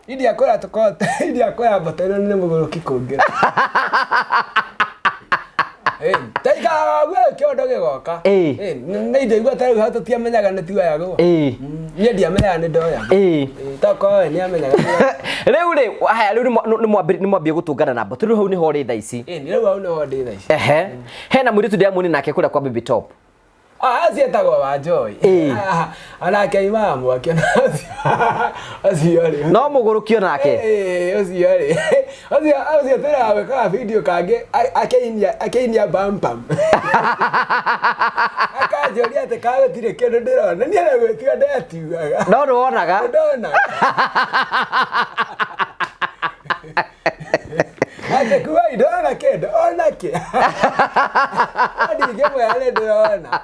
Idi akora tukota, idi akora batero nene mugoroki kungira. Taika we kyondo gigoka. Na inde igwa tari hato tiamenyaga ne tiwa yago. Ni ndia amenyaga ne ndoya. Toko ni amenyaga. Riu ni mwambie gutungana na Boto. Riu hau ni ho ri thaa ici. Ni riu hau ni ho ri thaa ici. Hena muritu Diamond nake kuria kwa Baby Top. Azietagwo wa Joy. Anake imamu akiona aziori. No mugurukio nake. Aziori. Azio tera weka video kage akeinia bampam. Akajoria te kawe tire kendo ndirona. Ni ara gwetiga ndatiugaga. No ndonaga. Ndona. Ate kuwa idona kendo onake. Adi gemo yale ndona.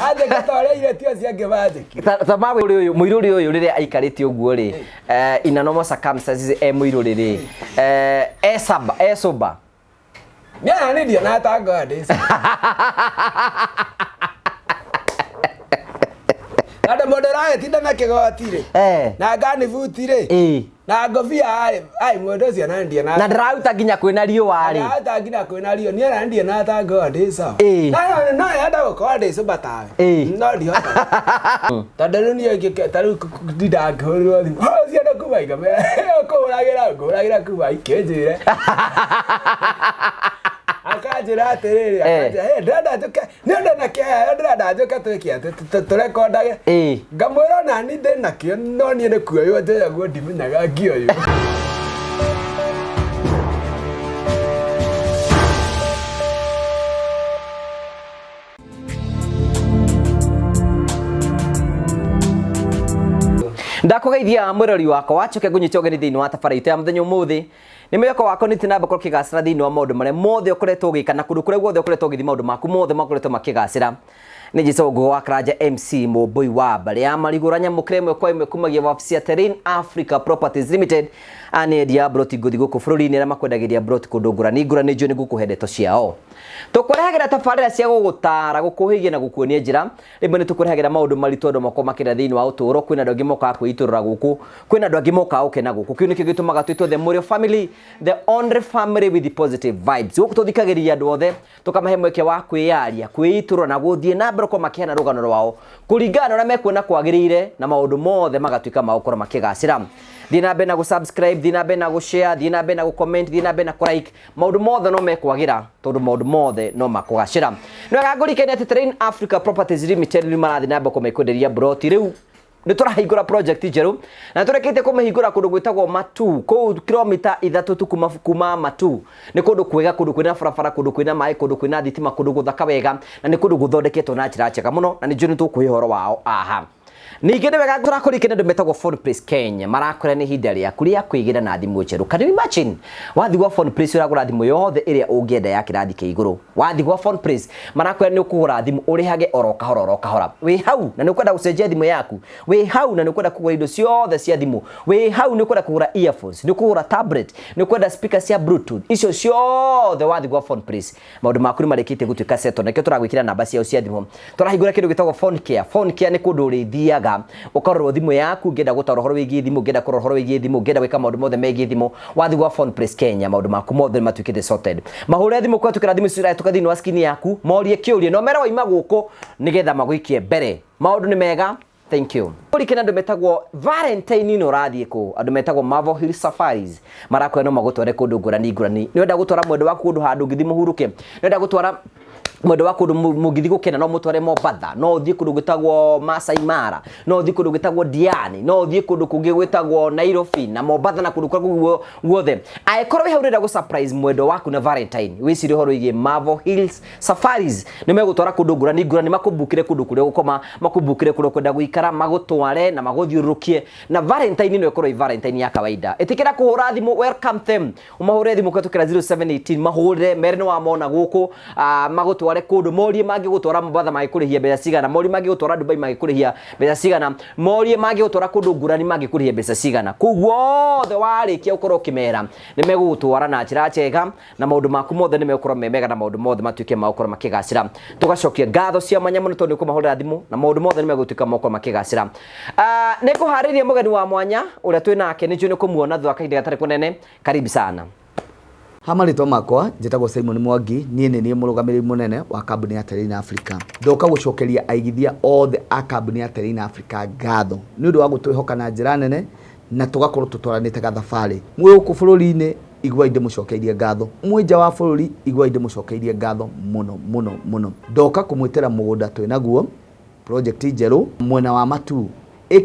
Ate gatore ile tio ciange bathiki. Tamawe uyu muiruri uyu rire aikarite uguo ri ina normal circumstances muiruri ri esoba. Nya ni dia na ta god is. Ada moderae tinda na kigotire. Na gani vutire. Na govia ai mwedo cia na ndia na. Na ndrauta nginya kwina rio wari. Na ata nginya kwina rio ni ara ndia na ta god is. Na yada ko ade so batawe. No dio. Tadelu ni ke taru dida goro. Cia na kubaiga me. Ko ragira kubai kejire. Akajira atiriri akaja ndada tuka nenda nakia ndada tuka tukia turekondage ngamwira na ni ndi nakio no ni ne kuoyo ndeya go ndimenyaga ngioyo ndakugeithia mwirori wako wachoke gunyita ugeni thiini wa tabarite ya muthenya umuthi ni mweko wako ni tinamba ko kigacira thiini wa maundu mare mothe ukoretwo ugika na kundu kuria guothe ukoretwo ugithi maundu maku mothe makoretwo makigacira ni jicogo wa Karanja MC Mubui wa bari ya mariguranya mukremwe kwa imwe kumagia wabici ya Terrain Africa Properties Limited ane dia broti guthi guku bururi ni ra makwendagiria broti kundu ngurani ngurani jo ni guku hendeto ciao tukurehagera tabarira cia gugutara gukuhigia na gukuonia njira rimwe ni tukurehagera maundu maritu andu mako makira thiini wa uturo kwina andu ngimoka kwiturura guku kwina andu ngimoka ukena guku kiu nikio gitumaga twitwo the Murio family, the only family with the positive vibes guku tuthikagiria andu othe tukamahe mweke wa kwiyaria kwiturura na guthie na mbere ko makihana rugano rwao kuringana na mekuona kwagirire na maundu mothe magatuika maukora makigacira thina be na go subscribe thina be na go share thina be na go comment thina be na ko like maundu mothe no mekwagira tondu maundu mothe no makugacira no gagurikene ati Terrain Africa Properties Limited ni marathi na mbako mekwenderia broti riu ni turahingura project jeru na turekete kumehingura kundu gwitagwo Matu ko kilomita 3 kuma Matu ni kundu kwega kundu kwina barabara kundu kwina mai kundu kwina thitima kundu guthaka wega na ni kundu guthondeketwo na njira njega muno na ni njuni tukuhe horo wao Ningi ni wega turakurikira ndu metagwo Phone Place Kenya marakora ni hinda ria kuria kwigira na thimu njeru can you imagine wathi gwa Phone Place uragura thimu yothe iria ungienda ya kirathi ke iguru wathi gwa Phone Place marakora ni ukugura thimu urihage oro kahora we hau na ni ukwenda gucenjia thimu yaku we hau na ni ukwenda kugura indo ciothe cia thimu we hau ni ukwenda kugura earphones ni ukugura tablet ni ukwenda speaker cia bluetooth icio ciothe wathi gwa Phone Place maundu maku ni marikite gutuika seto nakio turagwikira namba ciao cia thimu turahingura kindu gitagwo Phone Care ni kundu urithiaga ukarorwo thimu yaku ngenda gutara horo wigi thimu ngenda kurora horo wigi thimu ngenda wika maundu mothe megi thimu wathi gwa Phone Place Kenya maundu maku mothe matwikite sorted mahure thimu kwa tukira thimu cira tukathini wa skin yaku morie kiurie no mera waima guku nigetha magwikie mbere maundu ni mega thank you kurikena andu metagwo Valentine no rathie ku andu metagwo Marvel Hill Safaris marakwe no magutware kundu ngurani ni wenda gutwara mwendo waku kundu handu ngithi muhuruke ni wenda gutwara mwendo waku mugithi gukena no mutware Mombasa no uthie kundu gwitagwo Masai Mara no uthie kundu gwitagwo Diani no uthie kundu kungi gwitagwo Nairobi na Mombasa na kundu kwa guothe aikorwo haurira go surprise mwendo waku na Valentine wicire horo ige Marvel Hills Safaris ni megutwara kundu ngurani makubukire kundu kuria gukoma makubukire kundu kwenda guikara magutware na maguthiurukie na Valentine no ikorwo Valentine ya kawaida itikira kuhura thimu welcome them umahure thimu kwatukira 0718 mahure mere no wamona guku magutu magutware kundu morie mangigutwara Mombasa magikurihia mbeca cigana morie mangigutwara Dubai magikurihia mbeca cigana morie mangigutwara kundu ngurani magikurihia mbeca cigana kuguo the warikia ukorwo kimera ni megugutwara na njira njega na maundu maku mothe ni megukorwo memega na maundu mothe matuike magukorwo makigacira tugacokia ngatho cia mwanya muno tondu kumahurira thimu na maundu mothe ni megutuika magukorwo makigacira ni kuhariria mugeni wa mwanya uria twinake ni njui ni kumuona thwa kahinda gatari kunene karibu sana. Hamarito makwa njitagwo Simon Mwangi nie ni murugamiriri munene wa kambuni ya Terrain Africa ndoka gucokeria aigithia othe a kambuni ya Terrain Africa ngatho ni undu wa gutwihoka na njira nene na tugakorwo tutwaranite gathabari mwe uku bururi-ini igwa inde mucokeirie ngatho mwe nja wa bururi igwa inde mucokeirie ngatho muno ndoka kumwitira mugunda twinaguo project njeru mwena wa Matu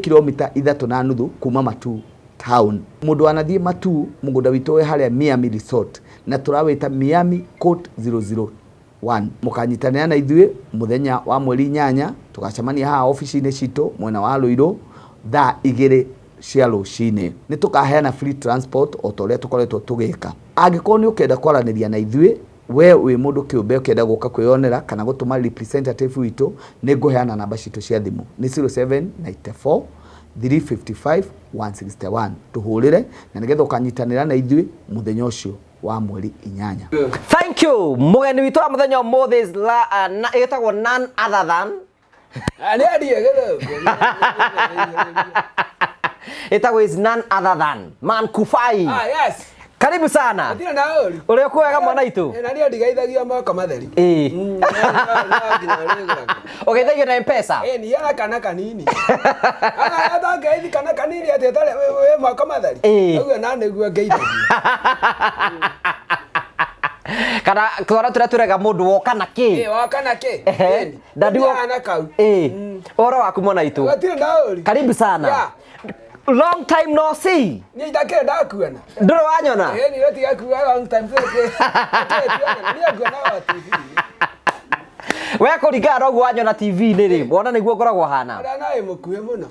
kilomita 3.5 kuma Matu town mundu anathie Matu mugunda witu we haria Miami Resort na turawita Miami Court 001 mukanyitanira na ithuĩ muthenya wa mweri 8 tugacemania haha office-ini citu mwena wa Ruiru thaa 2 cia rucini ni tukaheana free transport o toria tukoretwo tugika angikorwo ni ukenda kwaraniria na ithuĩ we wi mundu kiumbe ukenda guka kwionera kana gutuma representative witu ni nguheana namba citu cia thimu ni 0794 355 161 tuhurire na nigetha ukanyitanira na ithuĩ muthenya ucio wa mweri 8. Thank you mugeni witu wa muthenya umuthi is etagwo none other than etagwo is none other than Man Kufai. Yes. Karibu sana. Atina na uri. Uri kuwega mwana itu? Na ndio ndigaithagia moko matheri. Ugeithagio na M-Pesa? Ni yana kana kanini. Ana ngeithi kana kanini atetale we moko matheri. Uguo na niguo ngeithagia. Kana twara turega mundu woka na ki. Woka na ki. Dadiwo ana kau. Oro waku mwana itu. Atina na uri. Karibu sana. Long time no see. Ni ndakira ndakuona. Ndoro wanyona? Ni retiga kuwa long time tuke. Ni akuona wa TV. We kuringa rogu wanyona TV ni ri. Wona niguo ngoragwo hana. Ara nae mukuhe muno.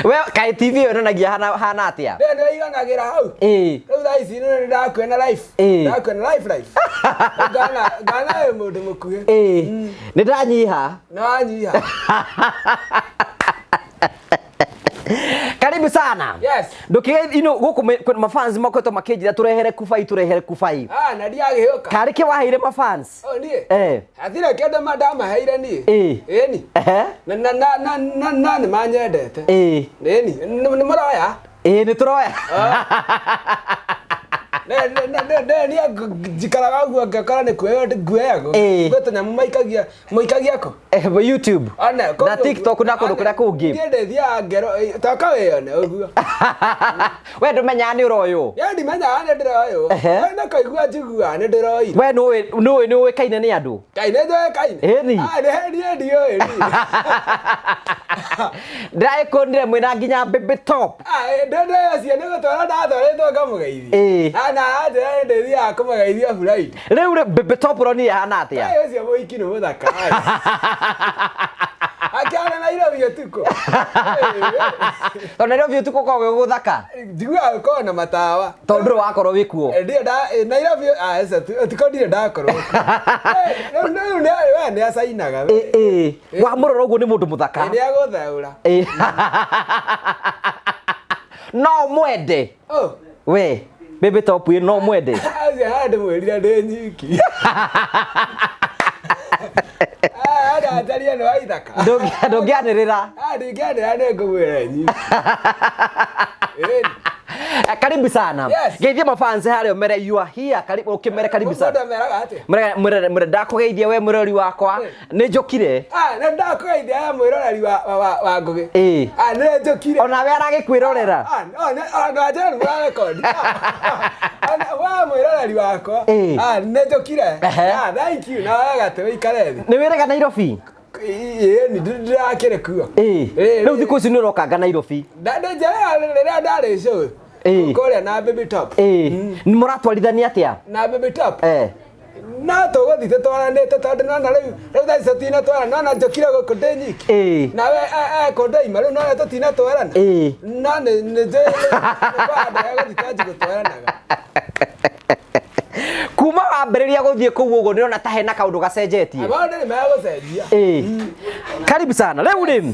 We kai TV yonagia hana atia? Ndio iganagira hau. Riu thaa ici ni ndakuona live. Ndakuona live. Gana mundu mukuhe. Ni ndanyiha. Na nyiha. Karibu sana. Yes. Ndukige guku mafans makoto makinjira turehere Kufai. Na ndiagihuka. Kari ke waheire mafans? Nie. Athira kende madama heire nie. Ni. Na ni manyendete. Ni muraya. Ni turoya. Ni jikaraga guo ngakora ni kueyo ngueyago gweto nyamu maikagia ko YouTube na TikTok na kundu kuria kungi ndi thia ngero taka weyone uguo we ndumenya ni uroyo ya ndi menya ni ndiroyo na kaigua njigua ni ndiroi we no kaine ni andu kaine ndoe kaine ni oi ndai kondire mwina nginya baby top ndende cia ni gutwara ndathoretwo ngamugeithia na ajira ndi thia kumugeithia flight riu baby top ro ni hana atia cio muiki ni muthaka akana na ira biotuko tona ira biotuko kwa guthaka digwa ko na matawa tondu wakorwo wikuo ndio na ira bio esa tukodire ndakorwo no we ni asainaga wa muroro uguo ni mundu muthaka ni aguthaura no mwende we baby top you no mwende azia hadi mwelira ndi nyiki ataria no aithaka ndungianirira ndingianirira ni ngumwira nyiki karibu sana geithia mafans hario mere you are here karibu ukimere karibu sana mere ndakugeithia we mwirori wakwa ni njokire na ndakugeithia mwirori wa ngugi ni njokire ona we aragikwirorera na jana mwarekodi wa mwirori wakwa ni njokire thank you na wega te ikare thi ni wirega Nairobi ni ndirakire kuo riu thiku ici ni urokanga Nairobi rĩrĩa ndarĩ show kũrĩa na baby top ni muratwarithania atia na baby top na tũgũthiĩ tũtwaranĩte tondũ nona rĩu thaa ici tũtinatwarana nona njũkire gũkũ ndĩ nyiki nawe ekũndeima rĩu nona tũtinatwarana no nĩ njũĩ kwanda gũthiĩ twanji gũtwaranaga kuma twambĩrĩria gũthiĩ kũu ũguo nĩrona ta hena kaũndũ gacenjetie. Maũndũ nĩ megũcenjia. Karibu sana. Rĩu rĩ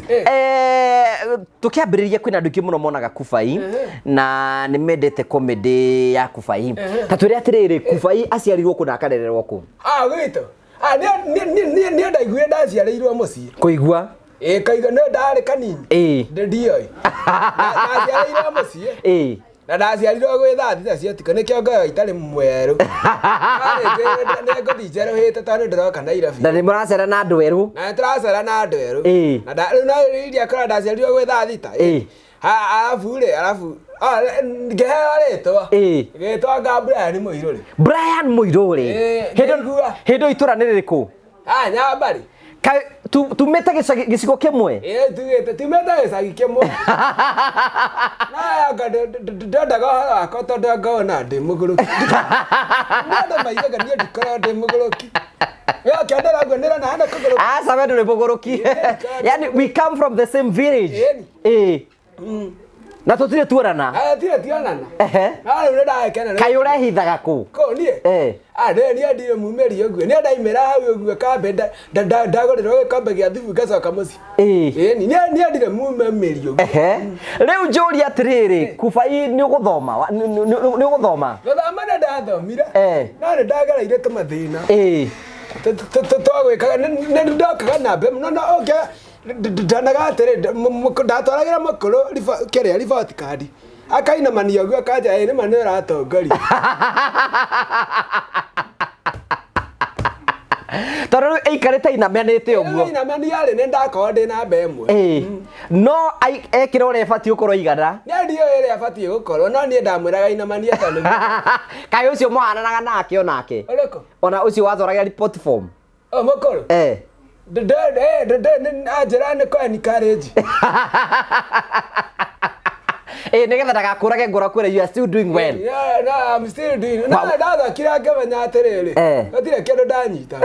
tũkĩambĩrĩria kwĩna andũ aingĩ mũno monaga Kubai na nĩ mendete comedy ya Kubai. Ta twĩre atĩrĩrĩ Kubai aciarirwo kũ na akarererwo kũ? Gwitũ. Nĩ ndaiguire ndaciarĩirwo mũciĩ. Kũigua? Kaiga nĩ ndarĩ kanini. Ndioĩ. Ndaciarĩirwo mũciĩ. Na ndaciarirwo gwĩ thaa thita cia ũtukũ nĩkĩo ngoyo itarĩ mwerũ. Nĩ ngũthi njerũhĩte tondũ ndĩroka Nairobi. Na nĩ mũracera na andũ erũ? Na tũracera na andũ erũ. Na rĩu no iria kora ndaciarirwo gwĩ thaa thita. Arabu ngĩheo rĩtwa. Gĩtwa Brian Mũirũrĩ. Brian Mũirũrĩ? Hĩndĩ itũra nĩ rĩrĩkũ? Nyambari. Tumĩte gĩcigo kĩmwe? Tumĩte gĩcagi kĩmwe. Ndendaga ũhoro wakwa tondũ ngona ndĩ mũgũrũki. Andũ maigaga niĩ ndikoragwo ndĩ mũgũrũki. Kĩandĩraguo na hana kũgũrũki. Aca we ndũrĩ mũgũrũki. Yani we come from the same village. Na tũtirĩ tuonana? Tũtirĩ tuonana. No rĩu nĩndagĩkena. Kaĩ ũrehithaga kũ? Kũ niĩ? Niĩ ndirĩ mumĩri ũguo. Niĩ ndaimĩra hau ũguo kambe ndagũrĩrwo gĩkombe gĩa thubu ngacoka mũciĩ. Niĩ ndirĩ mumĩri ũguo. Rĩu njũria atĩrĩrĩ, Kubai nĩ ũgũthoma? Gũthoma nĩ ndathomire. No nĩ ndagereire tũmathĩna. Twagwĩkaga nĩ ndokaga na mbere mũno ũngĩ ndanaga atĩrĩ ndatwaragĩra mũkũrũ kĩrĩa riboti kandi akainamania ũguo akanja nĩ ma nĩ ũratongoria. Tondũ rĩu aikarĩte inamanĩte ũguo. Inamania-rĩ nĩ ndakorwo ndĩ namba ĩmwe. No ekĩra ũrĩa abatiĩ gũkorwo igana? Nĩ ndiũĩ ũrĩa abatiĩ gũkorwo no niĩ ndamwĩraga inamania tondũ. Kaĩ ũcio mwahananaga nake onake? Ũrĩkũ? Ona ũcio watwaragĩra report form? Mũkũrũ? Anjĩra nĩ kwa encourage. Nĩgetha ndagakũrage ngoro kwĩra you are still doing well. No, I'm still doing. No, ndathakire ngĩmenya atĩrĩrĩ. Gũtirĩ kĩndũ ndanyita.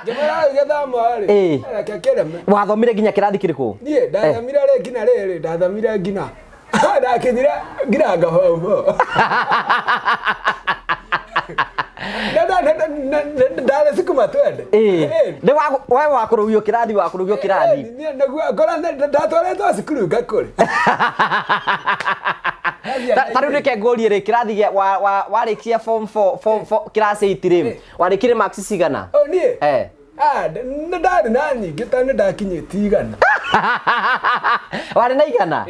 Ngĩmera gĩthomo-rĩ. Reke kĩreme. Wathomire nginya kĩrathi kĩrĩkũ? Niĩ ndathomire nginya rĩrĩ, ndathomire nginya. Ndakinyire nginya ngahomo. Ndare sukuma twende. Nĩ we wakũrũgio kĩrathi. Ngora ndatwaretwo cukuru ngakũrĩ. Ta rĩu reke ngũrie rĩ kĩrathi warĩkia form 4 class 8 rĩ warĩkire marks cigana? Niĩ? Nĩ ndarĩ na nyingĩ tondũ nĩ ndakinyĩtie igana. Warĩ na igana?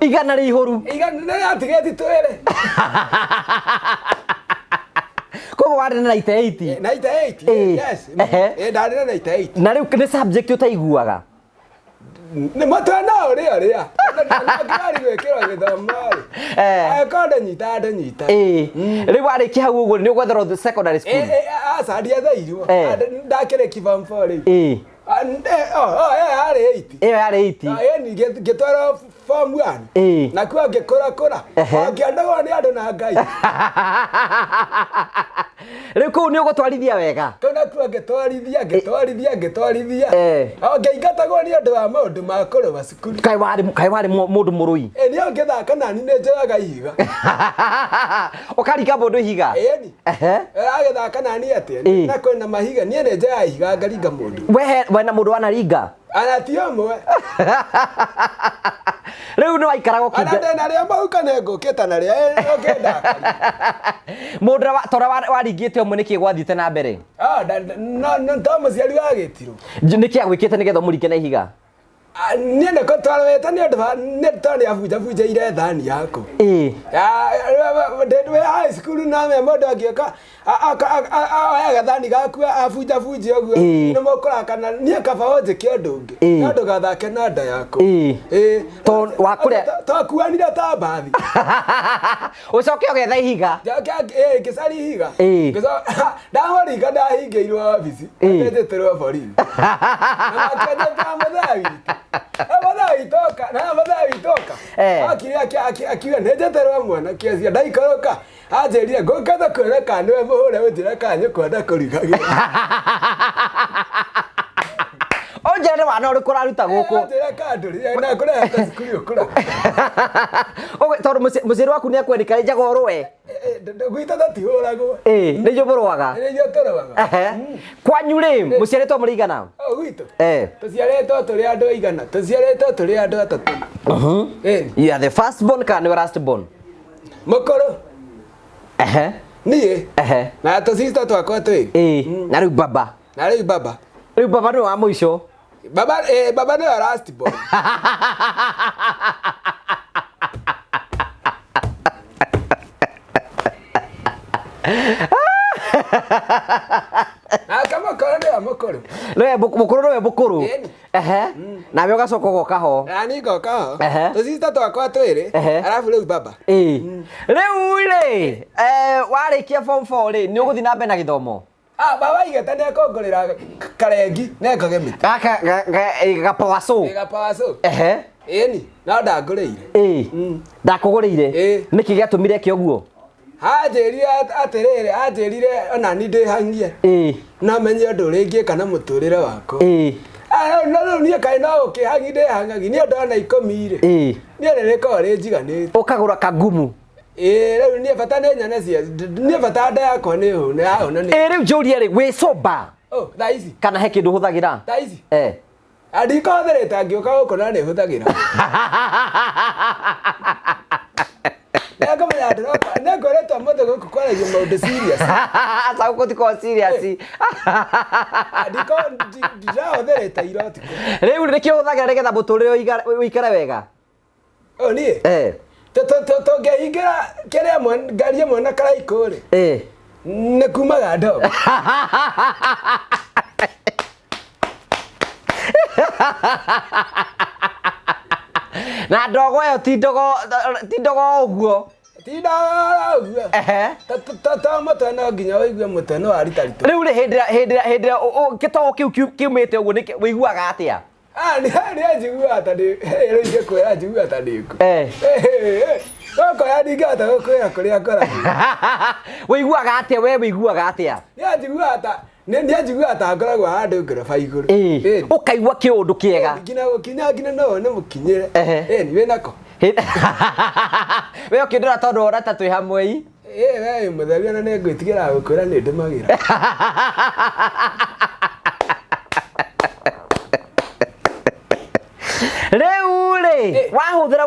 Igana rĩ ihũru? Igana nĩ atigeti twĩrĩ. Koguo warĩ na 98? 98? Yes. Ndarĩ na 98. Na rĩu nĩ subject ũtaiguaga? Nĩ matwana ũrĩa. Ngari gwĩkĩrwo gĩthomo-rĩ. Angĩkorwo ndanyita. Rĩu warĩkia hau ũguo nĩ ũgwetherwo secondary school? Aca ndiatheirwo. Ndakĩrĩki form 4 rĩu. Ĩyo yarĩ 8? Ngĩtwarwo form 1. Nakuo ngĩkũrakũra. Ngĩandagwo nĩ andũ na Ngai. Rĩu kũu nĩ ũgũtwarithia wega? Kũu nakuo ngĩtwarithia. Ngĩingatagwo nĩ ũndũ wa maũndũ ma kũrũa cukuru. Kaĩ warĩ mũndũ mũrũi? Niĩ ngĩthaka nani nĩ njoyaga ihiga. Ũkaringa mũndũ ihiga? Agĩthaka nani atĩa? Na kwĩna mahiga niĩ nĩ njoyaga ihiga ngaringa mũndũ. We na mũndũ wanaringa? Ana ti ũmwe. Rĩu nĩ waikaraga ũkĩnga? Ana ndĩ narĩa mahuka nĩ ngũkĩta narĩa ũngĩndaka. Mũndũ tora waringĩte ũmwe nĩkĩ gwathiĩte na mbere? To mũciari wa Gĩtirũ. Nĩkĩ agwĩkĩte nĩgetha mũringe na ihiga? Niĩ nĩko twarwĩte nĩ tondũ nĩabunjabunjaire thani yakũ. Ndĩ high school nawe mũndũ angĩũka oyaga thani gaku abunjabunjia ũguo nĩ mũkũrakana niĩ kaba ũnjĩke ũndũ ũngĩ no ndũgathake na nda yakũ. Twakuanire ta mbathi. Ũcoke ũgetha ihiga? Ngĩcaria ihiga. Ndamũringa ndahingĩirwo wabici ndenjĩtĩrwo borithi. Na makĩnjĩta mũthee witũ. Mũthee witũ oka akire akiuga nĩnjĩtĩrwo mwanake ũcio ndaikũrũka anjĩrire ngũkĩte kwĩra kana nĩwe mũhũre ũnjĩre kana nĩkwenda kũrigagĩra. Onjere wana ũrĩkũ ũraruta gũkũ? Anjĩre kandũri na kũrehete cukuru ũkũra. Tondũ mũciari waku nĩ akwendeka njaga ũrũe? gwita tatihũragwo nĩ inyuĩ mũrũaga nĩ inyuĩ tũrũaga kwanyu rĩ mũciarĩtwo mũrĩ igana gwitũ tũciarĩtwo tũrĩ andũ aigana tũciarĩtwo tũrĩ andũ atatũ you are the first born kana nĩwe last born mũkũrũ niĩ na tũsister twakwa twĩrĩ na rĩu baba rĩu baba nĩ wa mũico baba nĩwe last born Kama ndio mukuru. Ndio mukuru ndio mukuru. Na ũgacoka goka ho. Ni goka ho. Tũsister twakwa twĩrĩ. Alafu rĩu baba. Rĩu rĩ warĩkia form 4 rĩ nĩ ũgũthiĩ na mbere na gĩthomo. Baba igeta nĩ akongorera karengi na kagemĩte. Gapawaco. Gapawaco. Ĩni no ndangũrĩire. Ndakũgũrĩire. Nĩkĩ gĩatũmire kĩ ũguo? Anjĩrire atĩrĩrĩ anjĩrire ona ni ndĩhangie na menye ũndũ ũrĩa ingĩka na mũtũrĩre wakwa no rĩu niĩ kaĩ no ũkĩhangi ndĩhangagi niĩ ndona ikũmi rĩ niĩ rĩrĩkorwo rĩ njiganĩte ũkagũra kangumu rĩu niĩ bata nĩ nyone cia niĩ bata nda yakwa nĩ hũne yahũna nĩ rĩu njũrie rĩ wĩ soba thaa ici kana he kĩndũ ũhũthagĩra thaa ici ndikahũthĩrĩte angĩũka gũkũ na nĩ hũthagĩra Nĩngũmenya andũ nĩngũretwo mũndũ gũkũ kwaragia maũndũ serious. Asa gũkũ ti kwa serious. Ndĩrahũthĩrĩte irotiko. Rĩu nĩkĩo ũhũthagĩra nĩgetha mũtũrĩre ũikare wega. Niĩ? Tũngĩhingĩra kĩrĩa ngari ĩmwe na karaikũ rĩ. Nĩ kumaga ndogo. Na ndogo ĩyo ti ndogo ũguo. Ti ndogo ũguo. Ta mũtwe no nginya wĩigue mũtwe no aritaritũ. Rĩu hĩndĩ gĩtogo kĩu kiumĩte ũguo wĩiguaga atĩa? Nĩ njiguaga ta rĩu ingĩkwĩra njiguaga ta ndĩku. Gũkũ ya ndingĩhota gũkwĩra kũrĩa ngoragwo. Wĩiguaga atĩa we wĩiguaga atĩa? Nĩ njiguaga ta ngoragwo handũ ngoroba igũrũ. Ũkaigua kĩũndũ kĩega. Nginya no wone mũkinyĩre. Wĩ nako. We ũkĩndora tondũ ora ta twĩ hamwe i. We mũtheru na nĩ ngwĩtigĩra gũkwĩra nĩ ndũmagĩra. Rĩu rĩ wahũthĩra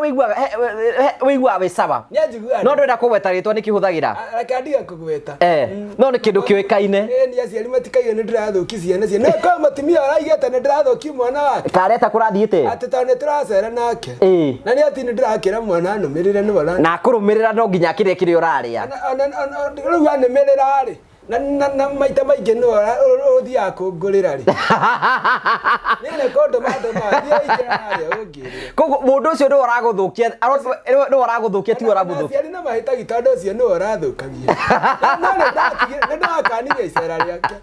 wĩiguaga wĩ sawa. No ndwenda kũgweta rĩtwa nĩkĩ ũhũthagĩra? Reke ndige kũgweta. No nĩ kĩndũ kĩũĩkaine. Nĩ aciari matikaige nĩ ndĩrathũkia ciana ciao. Nĩ kwa mũtumia araigĩte nĩ ndĩrathũkia mwana wake. Kareta kũrathiĩte. Atĩ tondũ nĩ tũracera nake. Na nĩ ati nĩ ndĩrakĩra mwana nũmĩrĩre nĩ wala. Na kũrũmĩrĩra no nginya kĩrĩa kĩrĩa ũrarĩa. Rĩu anũmĩrĩra rĩ. Na maita maingĩ nĩ ũthiaga kũngũrĩra rĩ. Nĩ kũndũ mandũ mathiĩ ikĩrarĩa ũngĩrĩra. Koguo mũndũ ũcio nĩ ũragũthũkia nĩ ũragũthũkia ti ũramũthũkia. Aciari nĩ mahĩtagi tondũ ũcio nĩ ũrathũkagia. Nĩ ndakanire icera rĩake.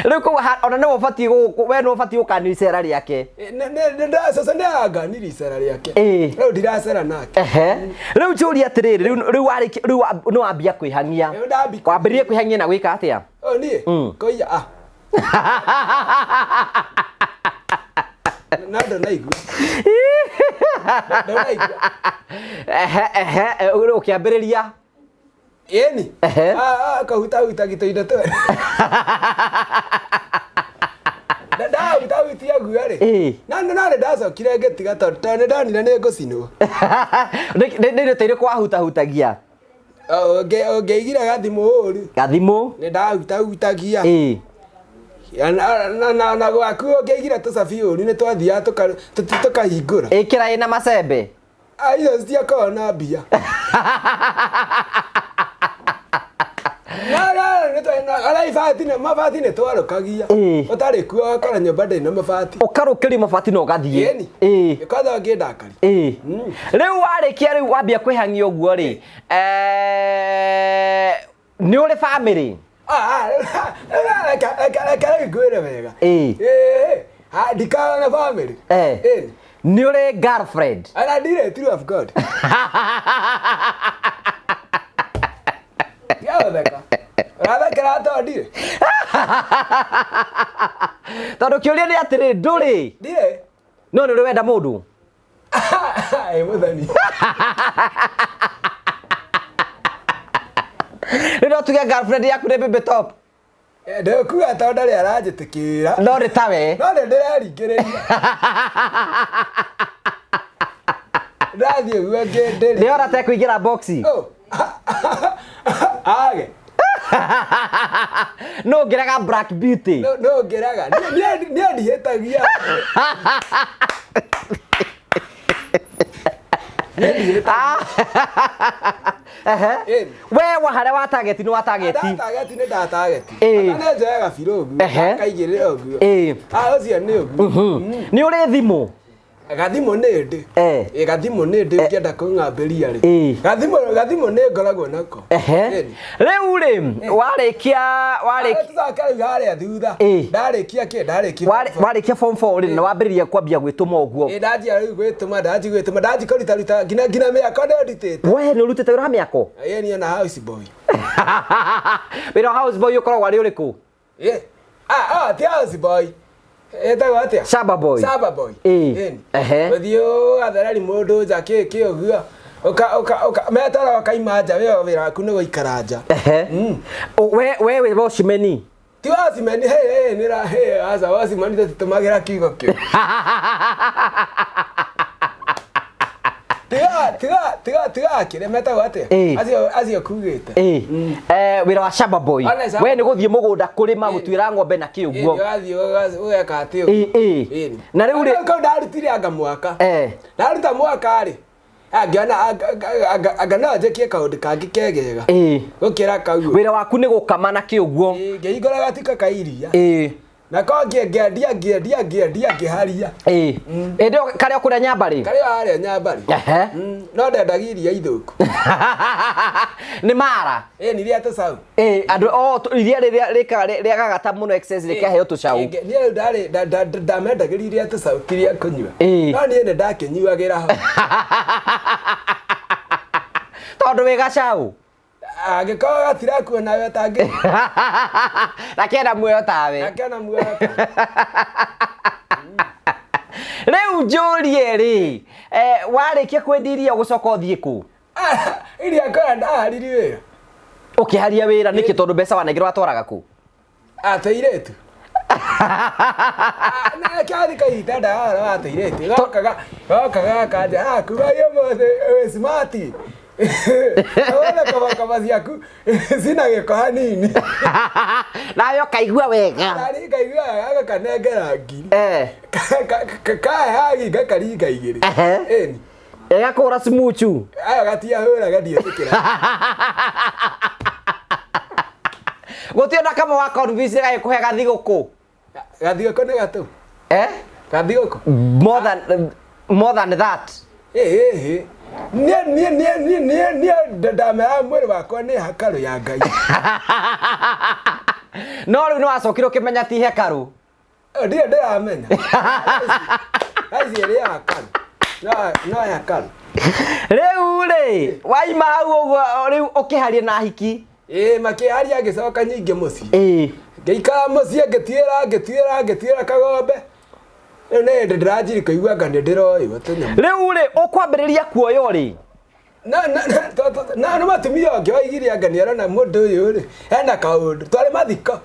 Rĩu koguo ona nĩ ũbatiĩ we nĩ ũbatiĩ gũkanira icera rĩake. Sasa nĩ aganire icera rĩake. Rĩu ndiracera nake. Rĩu njũria atĩrĩrĩ rĩu nĩ wambia kwĩhang'ia. Wambĩrĩrie kwĩhang'ia na gwĩka atĩa? Niĩ kũiya nando naigua ũkĩambĩrĩria ĩni kahutahuta gĩtũindo twere ndahutahutia guo rĩ na nĩ ndacokire ngĩtiga tondũ nĩ ndonire nĩ ngũcinwo. Nĩ rĩteire kwahutahutagia ũngĩigire gathimũ ũru gathimũ nĩ ndahutahutagia na gwaku ũngĩigire tũcabi ũru nĩ twathiaga tũkahingũra ĩkĩra ĩna macembe icio citiakoragwo na mbia. Mabati nĩ twarũkagia ũtarĩ kuo ũgakora nyũmba ndĩrĩ na mabati ũkarũkĩria mabati na ũgathiĩ kwanza ũngĩndakari. Rĩu warĩkia rĩu wambia kwĩhang'ia ũguo rĩ nĩ ũrĩ bamĩrĩ? Reka ngwĩre wega ndikana bamĩrĩ. Nĩ ũrĩ girlfriend? Ana ndirĩ true of God. Yatheka rathekera tondire tondũ kĩũria nĩ atĩrĩ ndũrĩ ndirĩ no nĩ ũrĩ wenda mũndũ mũthani Rĩrĩa tuge girlfriend yaku nĩ baby top. Ndekuga ta ndari aranjĩtĩkĩra. No rĩ tawe. No nĩ ndĩreringĩrĩria. Ndathie guo ngĩndĩrĩ. Nĩ ora te kũingĩra boxi. Age. No ngeraga Black Beauty. No ngeraga. Nĩ ndihĩtagia. We wa harĩa wa target nĩ wa target. Target nĩ nda target. Kana njoyaga birogu. Kaigĩrĩra ũguo. Ũcio nĩ ũguo. Nĩ ũrĩ thimũ. Gathimũ nĩ ndĩ. Gathimũ nĩ ndĩ ũkĩenda kũng'ambĩria rĩ. Gathimũ nĩ ngoragwo nako. Rĩu rĩ warĩkia harĩa thutha. Ndarĩkia kĩ? Warĩkia form 4 rĩ na wambĩrĩria kwambia gwĩtũma ũguo. Ndanjia rĩu gwĩtũma ndanji kũruta ngina mĩako ndĩrutĩte. We nĩ ũrutĩte wĩra wa mĩako? Niĩ na house boy. Wĩra wa house boy ũkoragwo arĩ ũrĩkũ? Ti house boy. Etagwo atĩa? Saba boy. Saba boy. Ũthiĩ atherari mũndũ nja kĩ ũguo. Metara wakaima nja wĩra waku nĩ gũikara nja. We wĩ wocimeni? Ti wocimeni aca wocimeni tũtũmagĩra kiugo kĩu. Tiga kire metagwo atĩa? Acio kugĩte. Wĩra wa Saba boy. We nĩ gũthiĩ mũgũnda kũrĩma gũtuĩra ng'ombe na kĩ ũguo. Gathiĩ ũgeka atĩ. Na rĩu rĩ ndarutire anga mwaka. Ndaruta mwaka rĩ. Anga no njĩkie kaũndũ kangĩ kegega. Gũkĩra kau. Wĩra waku nĩ gũkama na kĩ ũguo. Ngĩhingũra gatika ka iria. Na ko ngĩendia ngĩharia. Ĩndĩ karĩa ũkũrĩa Nyambarĩ? Karĩa harĩa Nyambarĩ. No ndendagia iria ithũku. Nĩ mara? Nĩ rĩa tũcaũ. Andũ iria rĩrĩa gagata mũno excess rĩkaheo tũcaũ. Niĩ rĩu ndamendagĩria iria tũcaũ kĩrĩa kũnyua. No niĩ nĩ ndakĩnyuagĩra ho. Tondũ wĩ gacaũ? Angĩkorwo gatirakuona we tangĩ. Na kena muoyo tawe. Na kena muoyo tawe. Rĩu njũrie rĩ, warĩkia kwendia iria gũcoka ũthiĩ kũ? Iria kora ndahariri wĩra. Ũkĩharia wĩra nĩkĩ tondũ mbeca wanengera watwaraga kũ? Tũirĩtu. Na kĩathi kahinda ndahara wa tũirĩtu. Gokaga kanja kumagia mũthĩ wĩ smart. Wona kama ciaku sina gĩko hanini. Nayo kaigua wega. Nari kaigua wega kanengera ngiri. Kae hagi gakaringa igĩrĩ. Ĩni. Gakũra smuchu. Gatia hũra gathiĩtĩkĩra. Gũtirĩ na kama wa convince gagĩkũhe gathigũkũ. Gathigũkũ nĩ gatũ. Gathigũkũ. More than that. Niĩ ndamera mwĩrĩ wakwa nĩ hakarũ ya Ngai. No rĩu nĩ wacokire ũkĩmenya ti hekarũ. Ndiyo ndĩramenya. Aici ĩrĩ hakarũ. No hakarũ. Rĩu rĩ waima hau ũguo rĩu ũkĩharia na hiki. Makĩharia ngĩcoka nyingĩ mũciĩ. Ngĩikara mũciĩ ngĩtuĩra kagombe. Rĩu nĩ hĩndĩ ndĩranjiri kũigua anga nĩ ndĩroĩrwo tũnyamũ. Rĩu rĩ ũkwambĩrĩria kuoyo rĩ? Na nĩ matumia ũngĩ waigire anga nĩ arona mũndũ ũyũ rĩ hena kaũndũ twarĩ mathiko.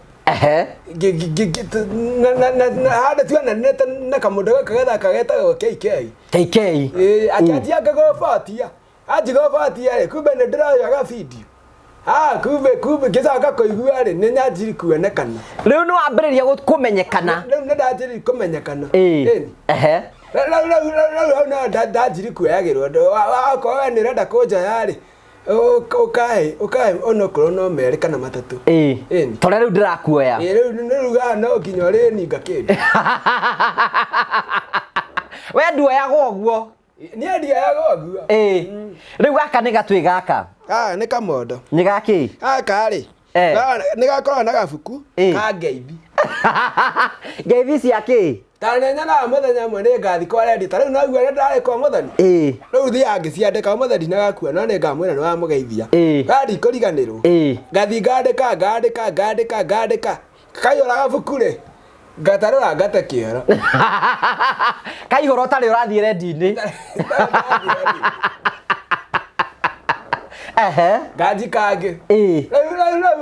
Handa tuonanĩte na kamũndũ gaka gathaka getagwo KK. Akĩanjia ngĩgũbatia. Anjigũbatia rĩ kumbe nĩ ndĩroya gabidio. Kumbe ngĩcoka kũigua rĩ nĩ nyanjiri kuonekana. Rĩu nĩ wambĩrĩria kũmenyekana. Rĩu nĩ ndanjiri kũmenyekana. Rĩu no ndanjiri kuoyagĩrwo. Wakorwo nĩ ũrenda kũnjoya rĩ ũkahe onokorwo no merĩ kana matatũ. Tondũ rĩu ndĩrakuoya. Rĩu rugaga no nginya ũrĩninga kĩndũ. We nduoyaga ũguo. Niĩ ndioyaga ũguo. Rĩu gaka nĩ gatwĩ gaka. Nĩ kamondo. Nĩ gakĩ? Gaka rĩ nĩ gakoragwo na gabuku ka ngeithi. Ngeithi cia kĩ? Ta nyenyanaga mũthenya ũmwe nĩ ngathi kwa rendi. Ta rĩu no guo ndarĩ kwa mũthoni. Rĩu thiaga ngĩciandĩka mũthoni na gakua no nĩ ngamwĩra nĩ wamũgeithia. Gathi kũriganĩrwo. Ngathi ngandĩka. Kaiyũra gabuku rĩ. Ngatarũra ngate kĩoro. Kaihũra ũtarĩ ũrathiĩ rendi-inĩ. ngaji kange rĩu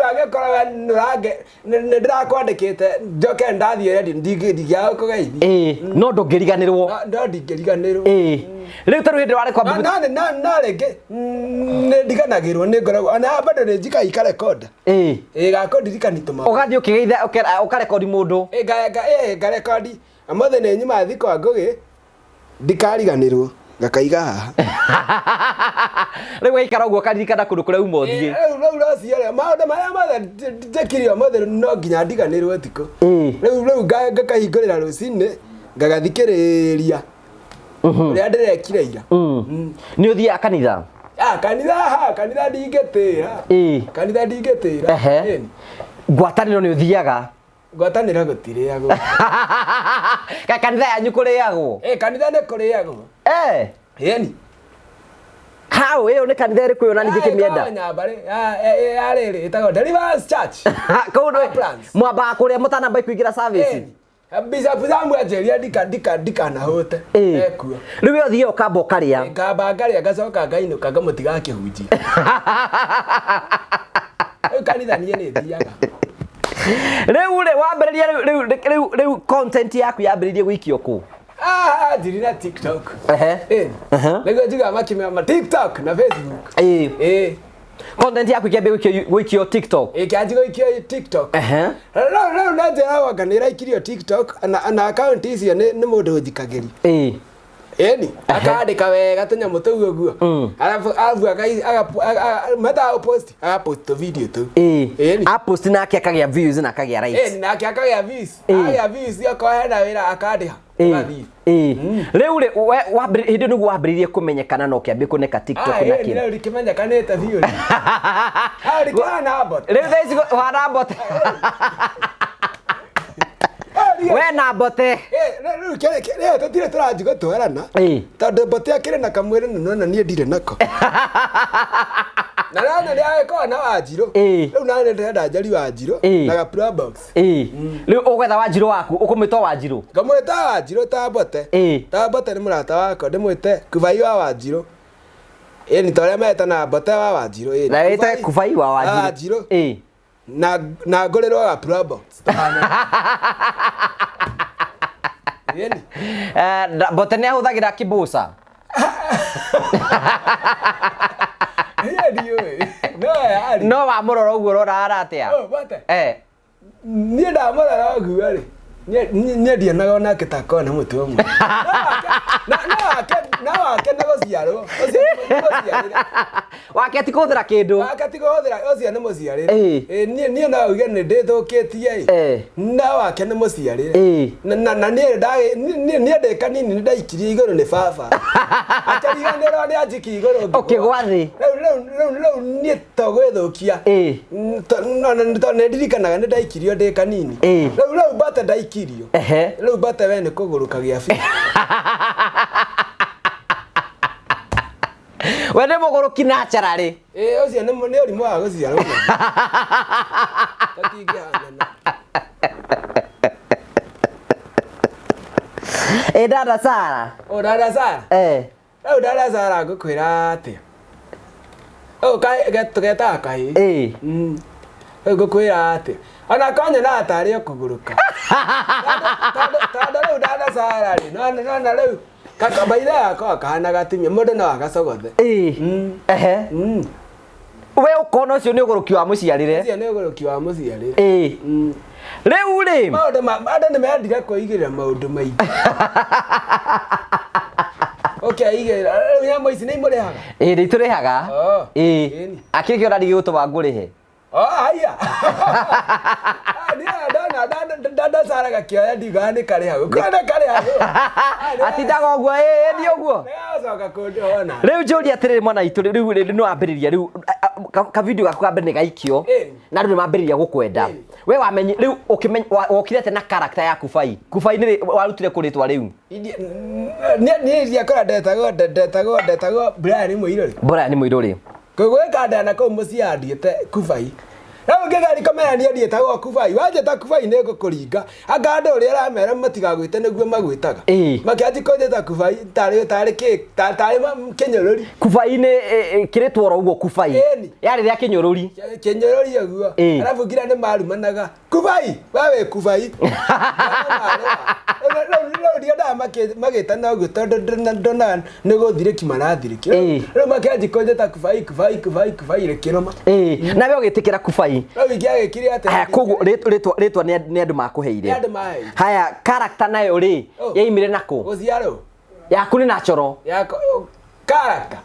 agĩkorwo nĩndĩrakwandĩkĩte njoke ndathie ready ndigĩa kũgeithia no ndũngĩriganĩrwo no ndingĩriganĩrwo rĩu tarũ hĩndĩ warĩ kwamba na rĩngĩ nĩndiganagĩrwo nĩngoragwo ona bado nĩnjikaga ikarekonda gakũndirikani tũmaũndũ ũgathiĩ ũkĩgeitha ũkarekondi mũndũ ngarekondi amothe nĩ nyuma thiko ngũgĩ ndikariganĩrwo ngakaiga haha rĩu waikara ũguo ũkaririkana kũndũ kũrĩa uma ũthiĩ rĩu rociarĩ maũndũ marĩa mothe njĩkire mothe no nginya ndiganĩrwo thikũ rĩu ngakahingũrĩra rũcinĩ ngagathikĩrĩria ũrĩa ndĩrekire ira nĩ ũthiaga kanitha kanitha ndingĩtĩra ngwatanĩro nĩ ũthiaga ngwatanĩro gũtirĩagwo kanitha yanyu kũrĩagwo kanitha nĩ kũrĩagwo ĩni hau ĩyo nĩ kanitha ĩrĩkũ yona ningĩ kĩmĩenda nyambarĩ yarĩrĩ ĩtagwo Deliverance Church kũndũ mwambaga kũrĩa mũtanamba kũingĩra service Bishop Samuel Njeri ndikanahũte ekuo rĩu ũthiĩ ũkamba ũkarĩa ngamba ngarĩa ngacoka ngainũka ngamũtiga kĩhunjia kanitha niĩ nĩ thiaga rĩu wambĩrĩria rĩu content yaku yambĩrĩirie gũikio kũ ndiri na TikTok nĩguo njigaga makĩmĩama TikTok na Facebook content yaku ikĩambia gũikio TikTok kĩanjia gũikio TikTok rĩu nĩnjĩragwo anga nĩraikirio TikTok na account icio nĩ mũndũ ũthikagĩria ĩni akandĩka wega tũnyamũ tũu ũguo arabu agapost video tũu apost nake akagĩa views na akagĩa likes nake akagĩa views okorwo hena wĩra akandĩha rĩu hĩndĩ nĩguo wambĩrĩirie kũmenyekana na ũkĩambia kũneka TikTok na kĩĩ rĩu rĩkĩmenyekanĩte biũ rĩkĩhana mbote rĩu thaici ũhana mbote we na mbote rĩu tũtirĩ tũranji gũtwarana tondũ mbote akĩrĩ na kamwĩrĩ na niĩ ndirĩ nako na nana nĩagĩkorwo na Wanjirũ rĩu nani ndĩrenda njari Wanjirũ na ga box rĩu ũgwetha Wanjirũ waku ũkũmwĩta Wanjirũ ngamwĩta Wanjirũ ta mbote nĩ mũrata wakwa ndĩmwĩte Kubai wa Wanjirũ ĩni ta ũrĩa metana mbote wa Wanjirũ na wĩte Kubai wa Wanjirũ na ngũrĩrwo ga box mbote nĩ ahũthagĩra kĩbũca no wamũrora ũguo ũrora atĩa niĩ ndamũrora ũguo rĩ niĩ ndionaga onake ta akorwo na mũtwe ũmwe na wake nĩ gũciarwo wake ti kũhũthĩra kĩndũ ũcio nĩ mũciarĩre niĩ no uge nĩ ndĩthũkĩtie na wake nĩ mũciarĩre na niĩ ndĩ kanini nĩ ndaikirie igũrũ nĩ baba akariganĩrwo nĩ anjikia igũrũ ũkĩgwa thĩ rĩu niĩ to gwĩthũkia tondũ nĩ ndirikanaga nĩ ndaikirio ndĩ kanini rĩu mbate ndaikirio rĩu mbate we nĩ kũgũrũka gĩa biũ we nĩ mũgũrũki natural ũcio nĩ ũrimũ wa gũciarwo dada Sara dada Sara rĩu dada Sara ngũkwĩra atĩa tũgetaga kahĩ rĩu ngũkwĩra atĩa ona konyona tarĩ kũgũrũka tondũ rĩu dada Sara rĩ nona rĩu kakabaitha yakwa kahana gatimia mũndũ no agacogothe we ũkona ũcio nĩ ũgũrũki wa mũciarĩre ũcio nĩ ũgũrũki wa mũciarĩre rĩu rĩ andũ nĩ mendire kwĩigĩrĩra maũndũ maingĩ ũkeigĩrĩra rĩu nyamũ ici nĩ imũrĩhaga nĩ itũrĩhaga akĩrĩ kĩo ndarĩ gĩgũtũma ngũrĩhe haya dada Sara gakĩoya ndiugaga nĩ karĩhagwo kwenda karĩhagwo atindaga ũguo nĩ ũguo nĩacoka kũndĩona rĩu njũria atĩrĩrĩ mwana witũ rĩu nĩ wambĩrĩria rĩu kavideo gaku kambe nĩ gaikio na rĩu nĩ mambĩrĩria gũkwenda we wamenye rĩu wokire atĩ na character ya Kubai nĩ warutire kũrĩtwa rĩu niĩ ndiakora ndetagwo Brian Mũirũrĩ Brian Mũirũrĩ gwĩka ndana kũu mũciĩ andiĩte Kubai Rau ngegari kamera ni ndiye tago Kubai waje ta Kubai nego kuringa anga ndo ri aramera matigagwite neguo magwitaga makiati koje ta Kubai tari kinyorori Kubai ni kiritwo ro ugo Kubai yari ria kinyorori aguo arabu ngira ni marumanaga Kubai wawe Kubai no ndio da magita na ugo ndona nego thiriki marathiriki no makiati koje ta Kubai rekiroma nawe ugitikira Kubai Gĩkire atĩ haya koguo ritwa nĩ andũ makuheire haya character nayo ri yaimire nako gũciarwo yaku nĩ na coro character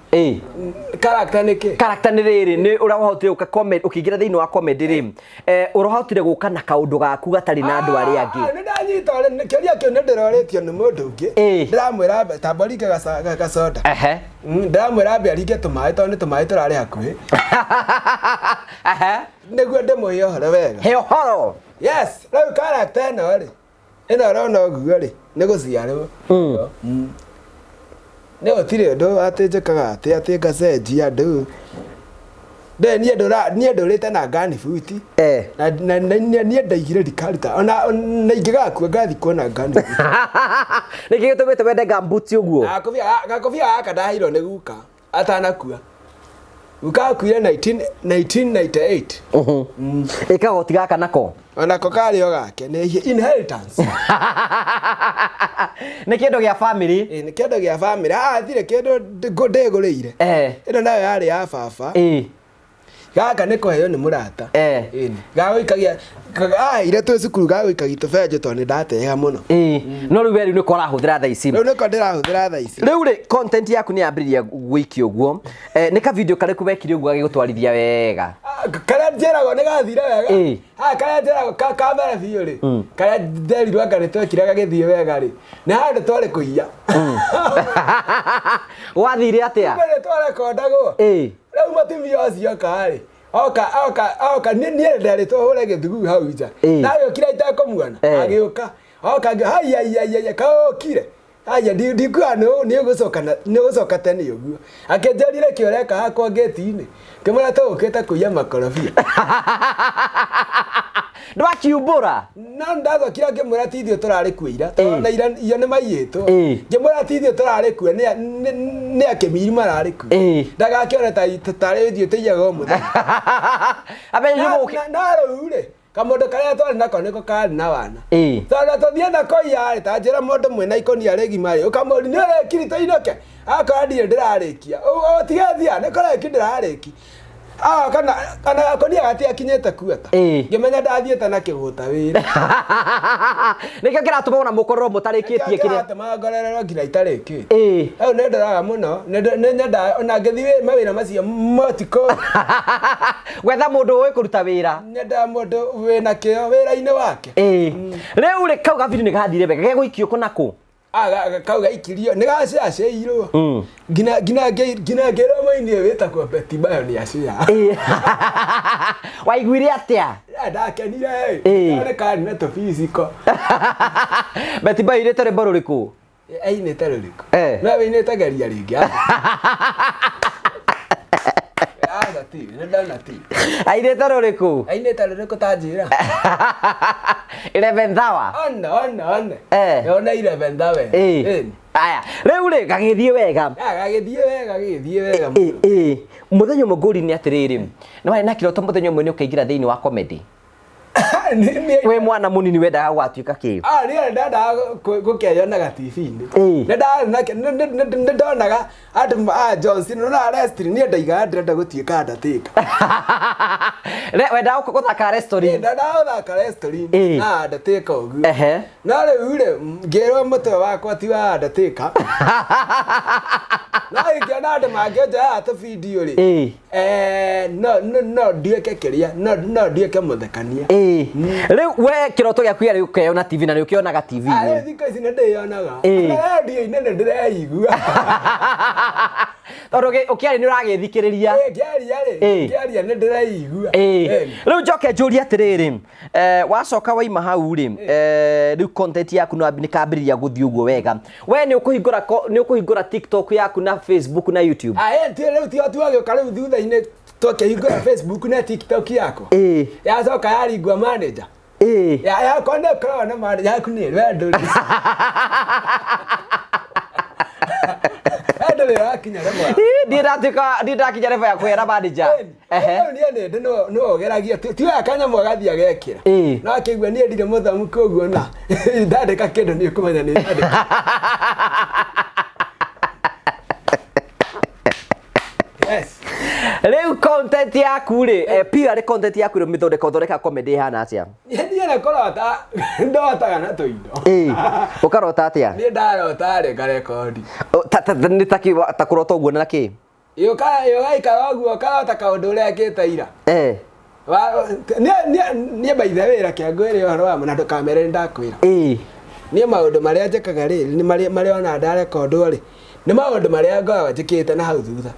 character nĩkĩ character nĩ rĩrĩ nĩ ũrahotire ũka comment ũkĩingira thĩinĩ wa comment ri ũrahotire gũka na kaũndũ gaku gatarĩ na andũ arĩa angĩ nĩ ndanyita kĩria kĩu nĩ ndĩroretio nĩ mũndũ ũngĩ ndĩramwĩra tamborike gacoda ndĩramwĩra mbe aringe tũmaĩ tondũ nĩ tũmaĩ tũrarĩ hakuhĩ nĩguo ndĩmũhe ũhoro wega he ũhoro yes rĩu character ĩno rĩ ĩno ũrona ũguo rĩ nĩ gũciarwo nĩ gũtirĩ ũndũ atĩ njĩkaga atĩ ngacenjia andũ niĩ ndũrĩte na ngani buti na niĩ ndaigire ndikaruta ona ingĩgakua ngathi kuona ngani buti nĩkĩ gĩtũmĩte wende gambuti ũguo gakobia gaka ndaheirwo nĩ guka atanakua guka akuire 1998 ĩkagoti gaka nako onako karĩ o gake nĩ inheritance nĩ kĩndũ gĩa family nĩ kĩndũ gĩa family thire kĩndũ ndĩgũrĩire ĩno nayo yarĩ ya baba gaka nĩ kũheo nĩ mũrata gagũikagia ire twĩ cukuru gagũikagia tũbenjũ tondũ nĩ ndatega mũno no rĩu rĩu nĩko ũrahũthĩra thaa ici rĩu nĩko ndĩrahũthĩra thaa ici rĩu rĩ content yaku nĩ yambĩrĩria gũikio ũguo nĩ ka video karĩkũ wekire ũguo gagĩgũtwarithia wega karĩa njĩragwo nĩ gathire wega karĩa njĩragwo kamera biũ rĩ karĩa nderirwo anga nĩ twekire gagĩthiĩ wega rĩ nĩ handũ twarĩ kũiya wathire atĩa nĩ twarekondagwo rĩu mũtumia ũcio karĩ oka niĩ ndarĩtwo hũre gĩthuguu hau nja nagĩũkire itekũmuona agĩũka oka haiya kaũkire haya ndikuga nĩ ũgũcoka tene ũguo akĩnjĩrire kĩ ũreka hakwa ngĩti-inĩ ngĩmwĩra tũgũkĩte kũiya makorobia ndwakiumbũra no ndathokire ngĩmwĩra ti ithuĩ tũrarĩ kuo ira tondũ iyo nĩ maiyĩtwo ngĩmwĩra ti ithuĩ tũrarĩ kuo nĩ akĩmiri mararĩ kuo ndagakĩone tarĩ ithuĩ tũiyaga o mũthenya no rĩu rĩ kamundu karia twari nako niko kari na wana tondu tuthie nako yarĩ ta njĩra mũndũ mwĩna ikonia rĩgima rĩ ũkamũri nĩ ũrĩkiri tũinũke akora ndirĩ ndĩrarĩkia ũtigethia nĩ kũrĩki ndĩrarĩki kana gakonia gatiakinyĩte kuota ngĩmenya ndathiĩte na kĩgũta wĩra nĩkĩo kĩratũma ona mũkororwo mũtarĩkĩtie kĩrĩa kĩratũma ngorererwo nginya itarĩkĩte rĩu nĩ ndoraga mũno nĩ nyenda ona ngĩthiĩ mawĩra macio motikũ gwetha mũndũ ũĩ kũruta wĩra nyenda mũndũ wĩna kĩo wĩra-inĩ wake rĩu rĩ kau gabiru nĩ gathire wega gegũikio kũ nakũ kau gaikirio nĩ gacĩacĩirwo nginya ngĩrwo mũini wĩtagwo Betty Bayo nĩ acĩa waiguire atĩa ndakenire nĩ kari na tũbiciko Betty Bayo ainĩte rwĩmbo rũrĩkũ ainĩte rũrĩkũ no ainĩte geria rĩngĩ ainĩte rũrĩkũ ainĩte rũrĩkũ tanjĩra 11th hour ona 11th hour aya rĩu rĩ gagĩthiĩ wega mũthenya ũmwe ngũri nĩ atĩrĩrĩ nĩ warĩ na kĩroto mũthenya ũmwe nĩ ũkaingĩra thĩinĩ wa comedy we mwana mũnini wendaga gwatuĩka kĩ niĩ ndendaga gũkeyonaga TV-inĩ nĩ ndonaga andũ John Cena na wrestling niĩ ndaigaga ndĩrenda gũtuĩka Undertaker wendaga gũthaka wrestling ndendaga gũthaka wrestling na Undertaker ũguo no rĩu rĩ ngĩrwo mũtwe wakwa ti wa Undertaker no ingĩona andũ mangĩnjoya tũbindiũ rĩ no ndiĩke kĩrĩa no ndiĩke mũthekania rĩu we kĩroto gĩaku gĩarĩ gũkeyona TV na nĩ ũkĩonaga TV-inĩ thikũ ici nĩ ndĩyonaga radio-inĩ nĩ ndĩreigua Tondũ ũkĩaria nĩ ũragĩthikĩrĩria. Ngĩaria nĩ ndĩraigua. Rĩu njoke njũrie atĩrĩrĩ, wacoka waima hau rĩ, rĩu content yaku no nĩkambĩrĩria gũthiĩ ũguo wega. We nĩ ũkũhingũra TikTok yaku na Facebook na YouTube. Rĩu tuagĩũka rĩu thutha-inĩ twakĩhingũra Facebook na TikTok yakwa. Yacoka yaringwo manager. Yakwa nĩ ũkoragwo na manager yaku nĩ wendo. Ndĩratuĩka level ya kũhera manager. No ogeragia tioya kanyamũ agathiĩ agekĩra. No akĩigua niĩ ndirĩ mũthomu koguo na ndandĩka kĩndũ nĩ ũkũmenya nĩ ndandĩka. Rĩu content yaku rĩ, pia content yaku rĩ mĩthondeka comedy hana atĩa? Niĩ nĩ kũrota ndotaga na tũindo. Ũkarota atĩa? Niĩ ndarota rĩ ngarekondi. Nĩ ta kũrota ũguo na kĩ? Ũgaikara ũguo ũkarota kaũndũ ũrĩa ekĩte ira. Niĩ mbaithe wĩra kĩangwĩre ũhoro wa mũna ndũkamere ndakwĩra. Niĩ maũndũ marĩa njĩkaga rĩ nĩ marĩa ona ndarekondwo rĩ nĩ maũndũ marĩa ngoragwo njĩkĩte na hau thutha.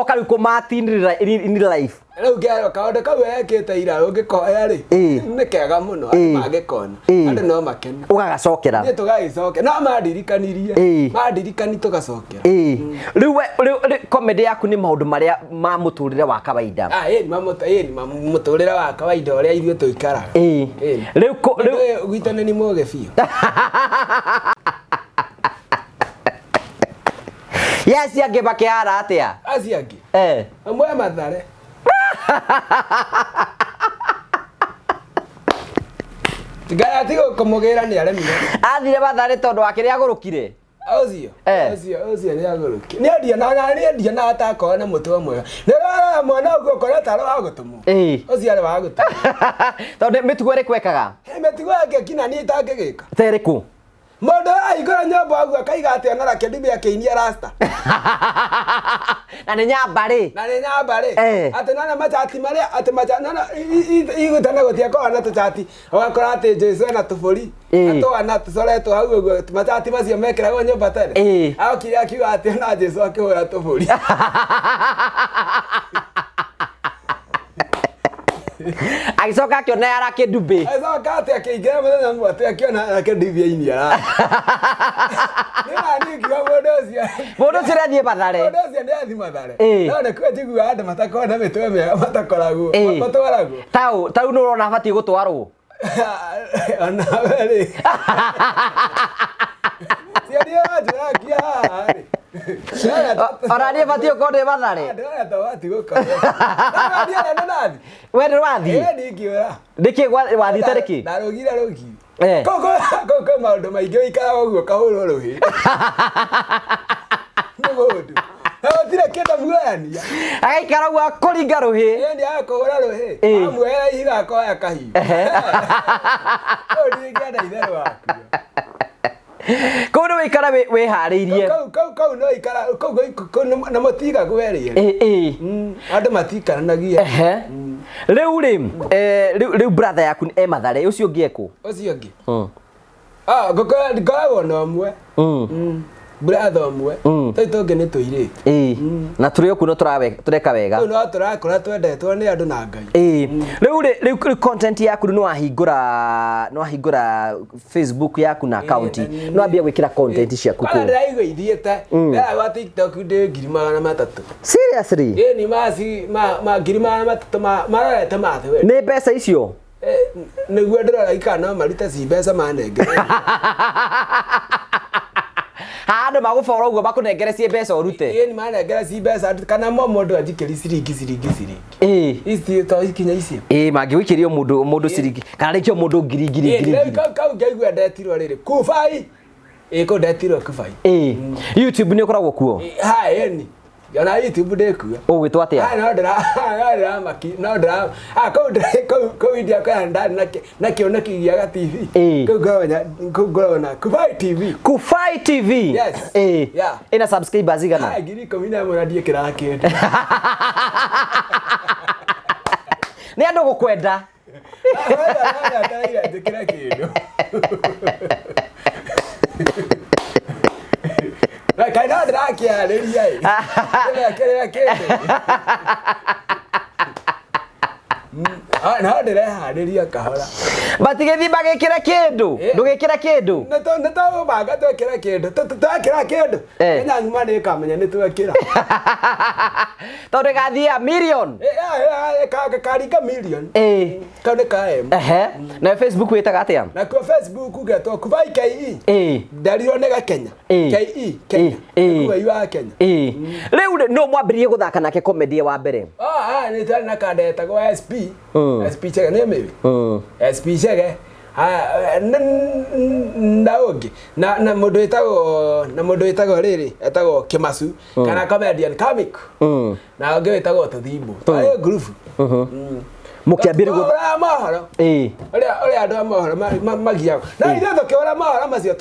Kariu kũmati in life. Rĩu ngero kaũndũ kau ekĩte ira ũngĩkoya rĩ nĩ kega mũno mangĩkona andũ no makene. Ũgagacokera. Niĩ tũgagĩcokera no mandirikanirie mandirikani tũgacokera. Rĩu comedy yaku nĩ maũndũ marĩa ma mũtũrĩre wa kawaida. Mũtũrĩre wa kawaida ũrĩa ithuĩ tũikaraga. Rĩu gwitũ nĩ mũũgĩ biũ. Yes, angĩ bakĩhara atĩa? Acio angĩ? Amwe Mathare. Tigaya tigo kũmũgĩra nĩ aremire. Athire Mathare tondũ wakĩrĩa agũrũkire. Ũcio nĩ agũrũkire. Nĩ endia na atakorwo na mũtwe mwega. Nĩ rara mwana ũguo ũkora tarĩ wa gũtũmwo. Ũcio arĩ wa gũtũmwo. Tondũ mĩtugo ĩrĩkũ ekaga? Mĩtugo yake kina niĩ itangĩgĩka. Ta ĩrĩkũ? Mũndũ ahingũra nyũmba ũguo akaiga atĩ ona rake ndimĩ akĩinia rasta. Na nĩ nyambarĩ. Atĩ nona machati marĩa atĩ nona igũtana gũtiakorwo na tũchati ũgakora atĩ Jesu ena tũbũri atwana tũcoretwo hau ũguo machati macio mekĩragwo nyũmba tene. Agokire akiuga atĩ ona Jesu akĩhũra tũbũri. Agĩcoka akĩona yarake ndumbi. Agĩcoka atĩ akĩingĩra mũthenya ũmwe atĩ akĩona yarake ndumbi-inĩ ara. Mũndũ ũcio athiĩ Mathare. Mũndũ ũcio nĩ athiĩ Mathare. No nĩ kuo njiguaga andũ matakoragwo na mĩtwe mĩega matakoragwo. Matwaragwo. Tarĩu nĩ ũrona abatiĩ gũtwarwo. Onawe rĩ. Ciani yanjũragia haha rĩ. Ona niĩ batiĩ gũkorwo ndĩ Mathare. Ndĩrona ta wati gũkorwo. We nĩ wathiĩ? Ndingĩũra. Nĩkĩ wathiĩte nĩkĩ? Ndarũgire. Kũu maũndũ maingĩ ũikaraga ũguo kahũrwo rũhĩ. Nĩ mũndũ. Na gũtirĩ kĩndũ muoyania. Agaikara ũguo akũringa rũhĩ. Nĩ agakũhũra rũhĩ. Amuoyera ihiga akoya kahiũ. Ũyũ ndingĩenda itherũ waku. Kũu nĩ wĩikara wĩharĩirie. Kũu no ikara na mũtiga gwerĩe. Andũ matikaranagia. Rĩu brother yaku e Mathare ũcio ũngĩ ekũ? Ũcio ũngĩ. Ngoragwo na ũmwe. Brother ũmwe. Tũngĩ nĩ tũirĩtu. Na tũrĩ okuo no tũreka wega. Tũu no tũrakũra twendetwo nĩ andũ na Ngai. Rĩu content yaku nĩ wahingũra Facebook yaku na account. No ambia gwĩkĩra content ciaku kũ. Ndĩraigua ithiĩte. Ndĩragwa TikTok ndĩ 300,000. Seriously? Ni ma 300,000 marorete mathe we. Nĩ mbeca icio? Nĩguo ndĩrora ikana marute ci mbeca manengere. Andũ magũbora ũguo makũnengere cie mbeca ũrute. Ni manengere ci mbeca kana mũndũ anjikĩri ciringi. Ici to ikinya icio. Mangĩgwĩkĩrio mũndũ ciringi kana rĩkio mũndũ ngiri. Kau ngaigua ndetirwo rĩrĩ. Kubai. Kũ ndetirwo kubai. YouTube nĩ ũkoragwo kuo? Ni. Yana YouTube ndekuga. Ũgwĩtwo atĩa? Kau india kwa ndani na kĩoneki gĩa TV. Kau ngorona Kubai TV. Kubai TV? Yes. Ina subscribers igana? Ngiri 10 na ndiĩkĩra kĩndũ. Nĩ andũ gũkwenda. Ndĩkĩra kĩndũ. Kaina ndirakiarĩria ndĩrekerera kĩndũ no ndĩreharĩria kahora batigĩthi bagĩkĩra kĩndũ ndũgĩkĩra kĩndũ nĩtũgũbanga twĩkĩra kĩndũ twekĩra kĩndũ Kenya ng'ima nĩĩkamenya nĩtwekĩra tondũ ĩgathiĩ million karinga million kau nĩ kaem na Facebook wĩtaga atĩa nakuo Facebook getwo Kubai KE ndarirwo nĩ Gakenya KE Kenya Kubai wa Kenya rĩu no mwambĩrĩrie gũthaka nake comedy wa mbere nĩ twarĩ na kanda yetagwo SP SP Chege nĩ mĩwi SP Chege na ũngĩ na mũndũ wĩtagwo rĩrĩ etagwo Kĩmacu kana comedian comic na ũngĩ wĩtagwo Tũthimbo twarĩ group mũkĩambĩrĩria gũthaka mohoro ũrĩa andũ a mohoro magiaga na ithuĩ tũkĩhũra mohoro macio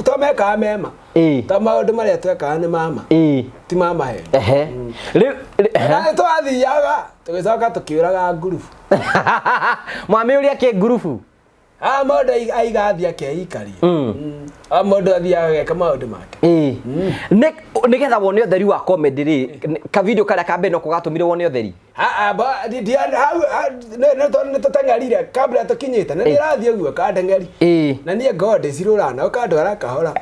twamekaga mema ta maũndũ marĩa twekaga nĩ mama ti mama he rĩu nĩtwathiaga tũgĩcoka tũkĩũraga ngurubu mwamĩũria kĩ ngurubu mũndũ aigathia keikaria mũndũ athiaga geka maũndũ make nĩgetha wone ũtheri wa comedy rĩ ka video karĩa ka mbere no kũgatũmire wone ũtheri nĩtũteng'erire kabla tũkinyĩte na nĩrathiĩ ũguo kandeng'eri na niĩ ngode cirũrana ũkandwara kahora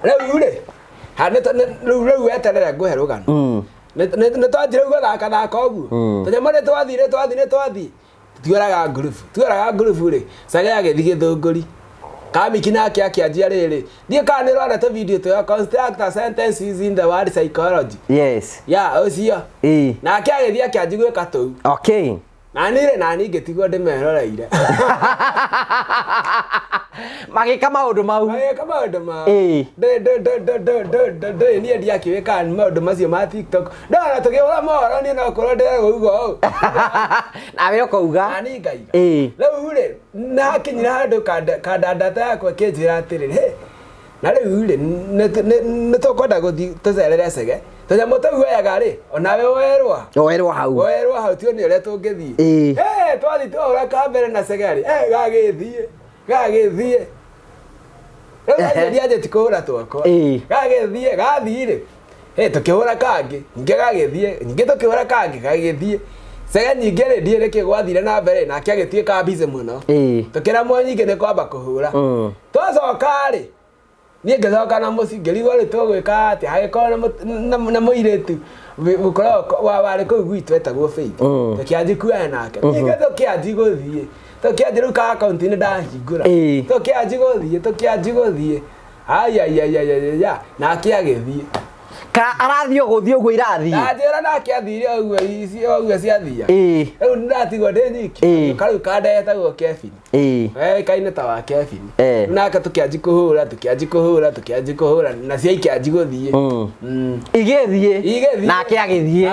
rĩu rĩu weterere ngũhe rũgano nĩtwanjire gũthaka ũguo tũnyamũ nĩtwathiĩ tuoraga ngurubu rĩ Chege agĩthiĩ Gĩthũngũri Kamiki nake akĩanjia rĩrĩ ndiĩ kana nĩrorete video tũyo construct sentences in the word psychology ũcio nake agĩthiĩ akĩanjia gwĩka tũu na niĩ ngĩtigwo ndĩmeroreire magĩka maũndũ mau niĩ ndiakĩwĩka maũndũ macio ma TikTok ndona tũkĩhũra mohoro niĩ no kũrwo ndĩragwo uguo nawe ũkauga na niĩ ngaiga rĩu rĩ nakinyire handũ kanda data yakwa kĩnjĩra atĩrĩrĩ na rĩu rĩ nĩtũkwenda gũthiĩ tũcerere Chege tũnyamũ tũu woyaga rĩ onawe woerwo hau tio nĩ ũrĩa tũngĩthiĩ twathiĩ twahũra kambere na Chege rĩ gagĩthiĩ ndianjĩti kũhũra twakwa gathiĩ rĩ tũkĩhũra kangĩ ningĩ tũkĩhũra kangĩ gagĩthiĩ Chege ningĩ rĩ ndiĩ nĩkĩ gwathire na mbere nake agĩtuĩka busy mũno tũkĩramwo nyingĩ nĩ kwamba kũhũra twacoka rĩ niĩ ngĩcoka na mũciĩ ngĩrigwo rĩ tũgwĩka atĩa hagĩkorwo na mũirĩtu warĩ kũu gwitũ etagwo Faith tũkĩanjia kuoya nake ningĩ tũkĩanjia gũthiĩ rĩu ka akaunti nĩ ndahingũra tũkĩanjia gũthiĩ nake agĩthiĩ arathiĩ gũthiĩ ũguo irathiĩ njĩra nake athire ũguo ciathia rĩu nĩndatigwo ndĩ nyiki karĩu kanda yetagwo Kevin kaine ta wa Kevin nake tũkĩanjia kũhũra na cia ikĩanjia gũthiĩ igĩthiĩ nake agĩthiĩ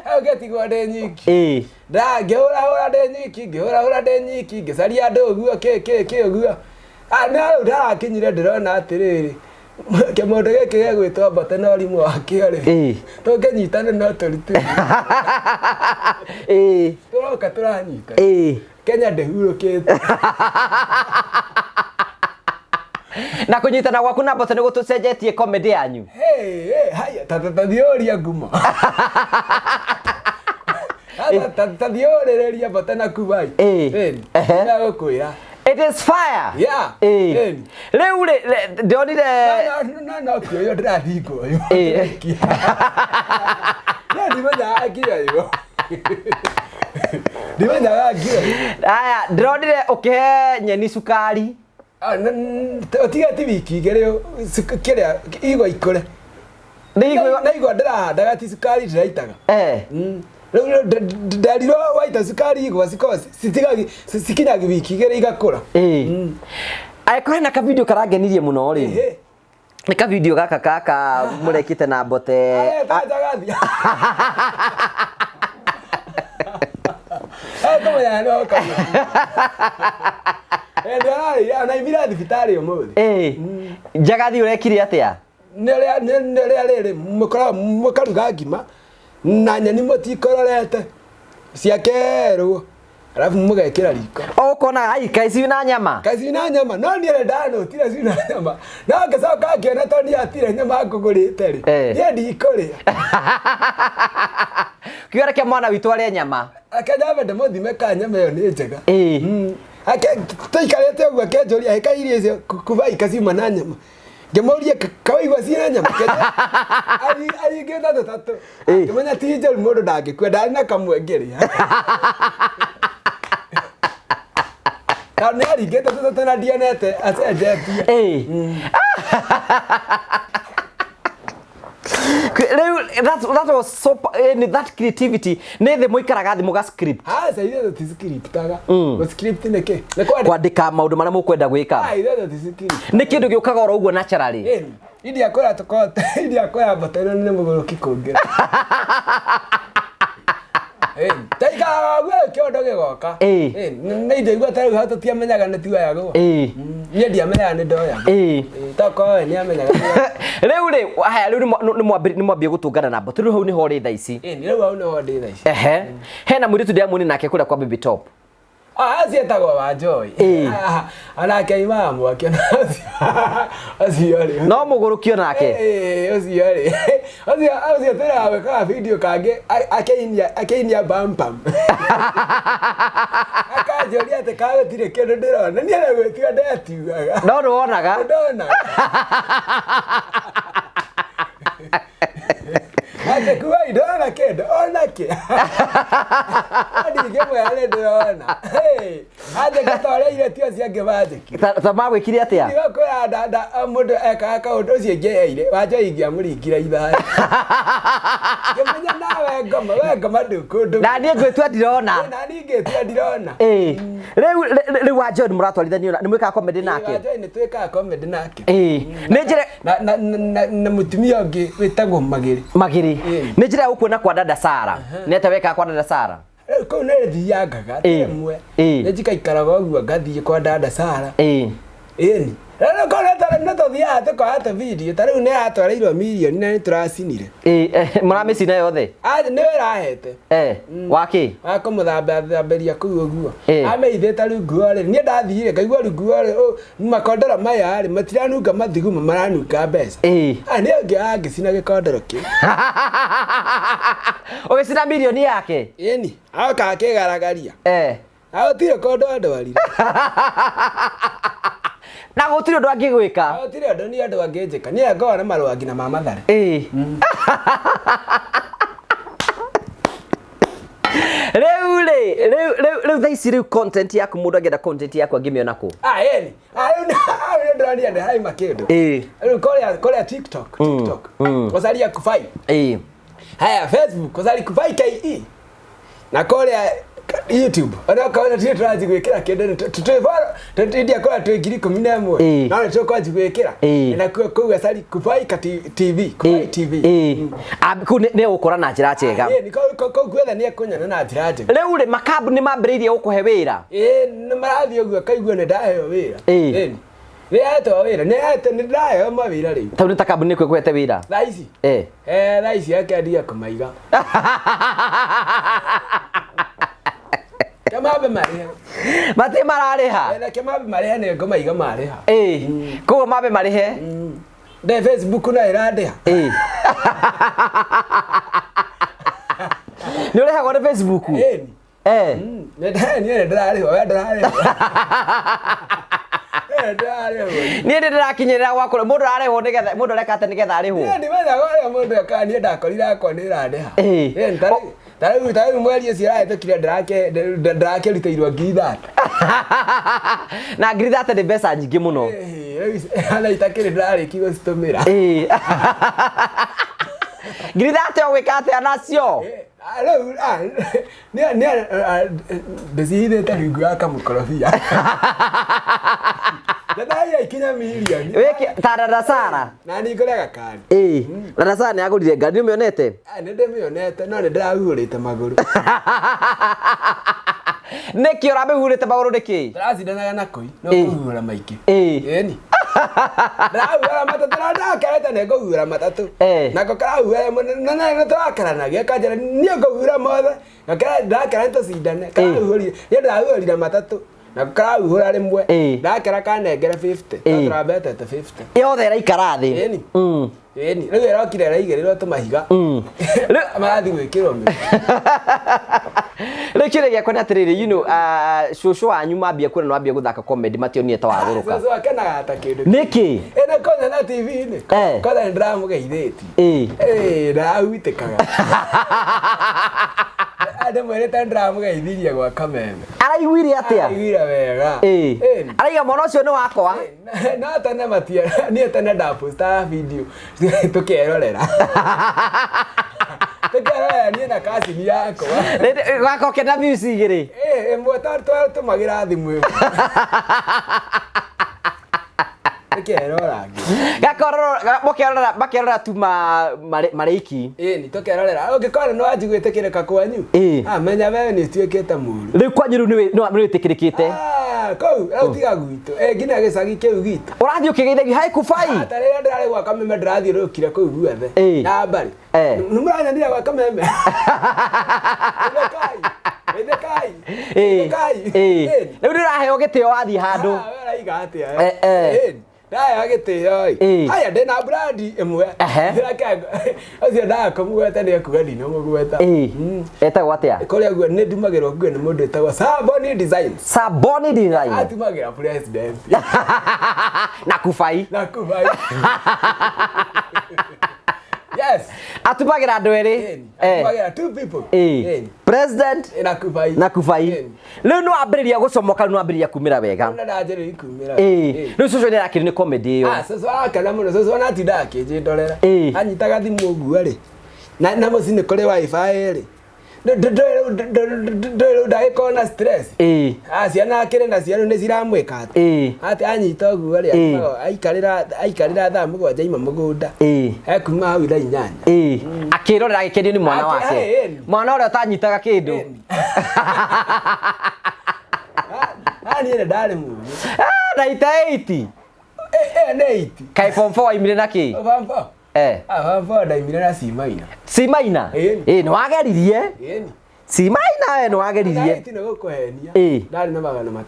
hau ngĩtigwo ndĩ nyiki ngĩhũrahũra ndĩ nyiki ngĩcaria andũ ũguo kĩ ũguo rĩu ndarakinyire ndĩrona atĩrĩrĩ kĩmũndũ gĩkĩ gĩgwĩtwo Mbote na ũrimũ wakĩo rĩ tũngĩnyitana no tũritũ tũroka tũranyita Kenya ndĩhurũkĩte na kũnyitana gwaku na Mbote nĩgũtũcenjetie comedy yanyu tathiũria ngumo tathiũrĩrĩria Mbote na Kubai gũkwĩra it is fire rĩu ndonire no kĩoyo ndĩrathingwo ndimenyaga ngioyo aya ndĩronire ũkĩhe nyeni cukari ũtige ti wiki igĩrĩ kĩrĩa igwa ikũre na igwa ndĩrahandaga ti cukari ndĩraitaga rĩu ndarirwo waita cukari igwa cikinyaga wiki igĩrĩ igakũra angĩkorwo hena ka video karangenirie mũno rĩ nĩ ka video gaka mũrekĩte na Mbote naimire thibitarĩ ũmũthĩ Njagathi ũrekire atĩa nĩrĩa rĩrĩ mũkaruga ngima na nyeni mũtikororete ciakerwo Alafu mugekira riko. Ukona ai kaisi na nyama. Kaisi na nyama. No ni ndano tira sina nyama. Na ngacoka akiona to ni atire nyama ngugurite ri. Ni ndikuri. Kiora kia mwana witu ari nyama. Akajaba ndimothime ka nyama yo ni njega. Taikarete ũguo akenjoria heka irio icio kubai kacima na nyama ngemoria kawaigua ciĩna nyama aringĩte tũtatũ ngĩmenya ti njũru mũndũ ndangĩkwenda arĩ na kamwe ngĩrĩa na nĩ aringĩte tũtatũ na ndionete acenjetie that was so that creativity ne muikaraga thi muga script sasa ile ti script taga script neke kwandika maundu maria mukwenda gwika ile ti script ni kindu giukaga oro uguo naturally idi akora tukote idi akora batero ni mugoro kikongira taiga gwe kiondo gigoka ni inde igwa tari hato ti amenyaga ni tiwa yago ni ndi amenyaga ni ndoya toko ni amenyaga riu haya riu ni mwambie gutungana na mbotu riu hau ni ho ri thaa ici ni riu hau ni ho ri thaa ici hena muritu Diamond nake kuria kwa Baby Top acietagwo wa Joy anake imamu akiona acio ri no mugurukio nake acio ri acio tera weka video kange akeinia bampam akajoria ate kawe tire kindu ndirona ni ara gwetiga ndatiugaga no ndonaga ndona ate kuwa idona kendo onake adi gemwe ale ndona ade gatore ile tio ciange bajeki ta magwikire atia ndiga kwa dada mundu eka undu cio ngeire waje ingia muringira ithaa gemenya nawe ngoma ndukundu na nie ngwetua ndirona na nie ngetua ndirona riu wa John muratwarithania ni mwika comedy nake wa John ni twika comedy nake ni njire na mutumia ungi witagwo magiri ni njira ya ukuona kwa dada Sara ni ataweka kwa dada Sara ko ne thiangaga temwe ni njikaikaraga uguo ngathie kwa dada Sara ni rero kona tara no tothia te kwa hata video tariu ne atwareirwo milioni na ni turacinire muramicina yothe ni werahete waki akomuthamberia kuu uguo ameithite rungu ri ni ndathire ngaigua rungu ri makondora maya ri matiranunga mathiguma maranunga mbeca ni ngicina gikondoro ki ugicina milioni yake ni aka akigaragaria agotire kondo ndwarire na gutire undu angigwika gutire undu ni andu angijika ni ngora na marwangi na mamathare Riu thaa ici riu content yaku mundu angenda content yaku angimiona ku ni riu ndirania ndi hai makindu riu korea TikTok kosaria kufai haya Facebook kosaria kufai ke na korea YouTube ona kaona tire turaji gwikira kindu tutwivara tutindia kwa twingiri 11 na tukwaji gwikira na kuga sari kufai TV kufai TV ku ne ukora na njira njega ni ko gwetha ni akunyana na njira njega riu ri makabu ni mambiririe gukuhe wira ni marathi uguo kaigua ni ndaheo wira ni ato wira ni ato ni ndaheo mawira riu tau ni takabu ni kwete wira thaa ici thaa ici akendia kumaiga Kemabe mariha. Mate marariha. Na kemabe mariha ne ngoma iga mariha. Ko mabe marihe. De Facebook na iradeha. Ni ule hago de Facebook. Ne ni ndari ho ndari. Ni ndirakinyirira gwakora mundu areho nigetha mundu rekate nigetha ariho. Ni menya gore mundu akani ndakorira akwa ni iradeha. Tariu mweli cio irahetukire ndarake ritairwo ngiri 30 na ngiri 30 ni mbeca nyingi muno ana itakiri ndariki gucitumira ngiri 30 gwika atia nacio ni ndicihithite rungu ya kamukorobia Nadai ikinya milioni. Weki Dada Sara. Na ni ngorega kani. Dada Sara ni agurire ngari ni mionete. Ni ndimionete no ni ndirahurite maguru. Neki urabe hurite maguru niki? Ndiracidanaga na koi no kuhura maiki. Ni. Ndahura matatu na ndakerete nĩ ngũhura matatu. Nako karahura na tũrakaranagia kanjĩra niĩ ngũhura mothe. Ndakerete tũcindane. Karahurire. Niĩ ndahurire matatu. Na karahura rĩmwe. Ndakera kanengere 50. Tũrambetete 50. Yothe ĩraikara thĩ. Ĩni. Ĩni. Rĩu ĩrokire ĩraigĩrĩrwo tũmahiga. Marathiĩ gwĩkĩrwo mĩ. Rĩu kĩrĩa gĩakwa nĩ atĩrĩrĩ, you know, cũcũ wanyu mambia kwĩra no ambia gũthaka comedy mationie ta wagũrũka. Cũcũ akenaga ta kĩndũ. Nĩkĩ? Ĩna kona na TV-inĩ. Kona nĩ ndĩramũgeithĩtie. Ndahutĩkaga. Andũ mwĩrĩte ndĩramũgeithirie gwa kameme. Araiguire atĩa? Araiguire wega. Araiga mwana ũcio nĩ wakwa. No tene matia niĩ tene ndaposta video tũkĩrorera. Tũkĩrorera niĩ na kasini yakwa. Gakoke na views igĩrĩ. Ĩmwe tũmagĩra thimũ ĩmwe. Makerora tu marĩiki. Ĩni tũkerorera. Ũngĩkora nĩ wanjiguĩtĩkĩrĩka kwanyu. Menya we nĩ tuĩkĩte mũru. Rĩu kwanyu rĩu nĩ wĩtĩkĩrĩkĩte. Kũu rĩu tiga gwitũ. Nginya gĩcagi kĩu gitũ. Ũrathiĩ ũkĩgeithagia haĩ Kubai. Ta rĩrĩa ndĩrarĩ gwa Kameme ndĩrathiũrũrũkire kũu guothe. Na mbarĩ. Nĩ mũranyonire gwa Kameme. Rĩu ndĩraheo gĩtĩo wathiĩ handũ. Raiga atĩa. Ndaya gĩtĩo. Haya ndĩna brandi ĩmwe. Ũcio ndakamũgweta nĩ ekuga ndinamũgweta. Etagwo atĩa? Kũrĩa guo nĩ ndumagĩrwo nguo nĩ mũndũ etagwo Saboni Design. Saboni Design. Atumagĩra president. Na Kubai. Na Kubai. Yes. Atumagĩra andũ erĩ. Atumagĩra two people. President na Kubai. Na Kubai. Rĩu no ambĩrĩria gũcomoka no ambĩrĩria kumĩra wega. Na ndajĩrĩria kumĩra. Rĩu cũcũ nĩ arakĩrĩ nĩ comedy ĩyo. Cũcũ akana mũno, cũcũ ona atinda akĩnjĩndorera. Anyitaga thimũ ũguo rĩ. Na mũciĩ nĩ kũrĩ wifi rĩ. Ndũrũ ndagĩkorwo na stress. Ciana akĩrĩ na ciana nĩ ciramwĩka atĩ anyita ũguo rĩ aikarĩra thaa mũgwanja ima mũgũnda. Ekuma hau thaa inyanya. Akĩrorera agĩkenio nĩ mwana wake. Mwana ũrĩa ũtanyitaga kĩndũ. Niĩ nĩ ndarĩ mũno. 98. Nĩ 80. Kaĩ form 4 waimire na kĩ? Form 4. Form 4 ndaimire na C minor. C minor? Nĩ wageririe? C minor nĩ wageririe. Nĩ gũkũhenia. Ndarĩ na 300.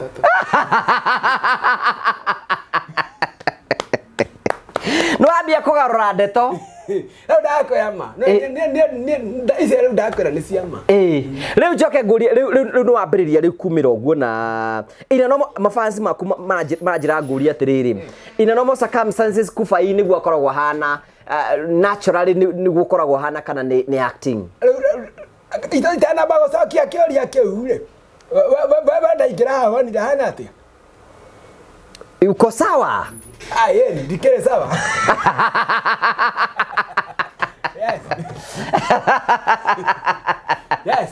Nĩ wambia kũgarũra ndeto. Rĩu ndakwĩra ma. Ici rĩu ndakwĩra nĩ cia ma. Rĩu njoke ngũrie rĩu nĩ wambĩrĩria rĩu kumĩra ũguo na ina no mafans maku maranjĩra ngũria atĩrĩrĩ. Ina no circumstances Kubai nĩguo akoragwo hana naturally nĩguo akoragwo hana kana nĩ acting. Itana bagũcokia kĩũria kĩu rĩ. Wewe ndaingĩra haha wonire hana atĩa? Uko sawa? Yeni ndikĩrĩ sawa. Yes. Yes.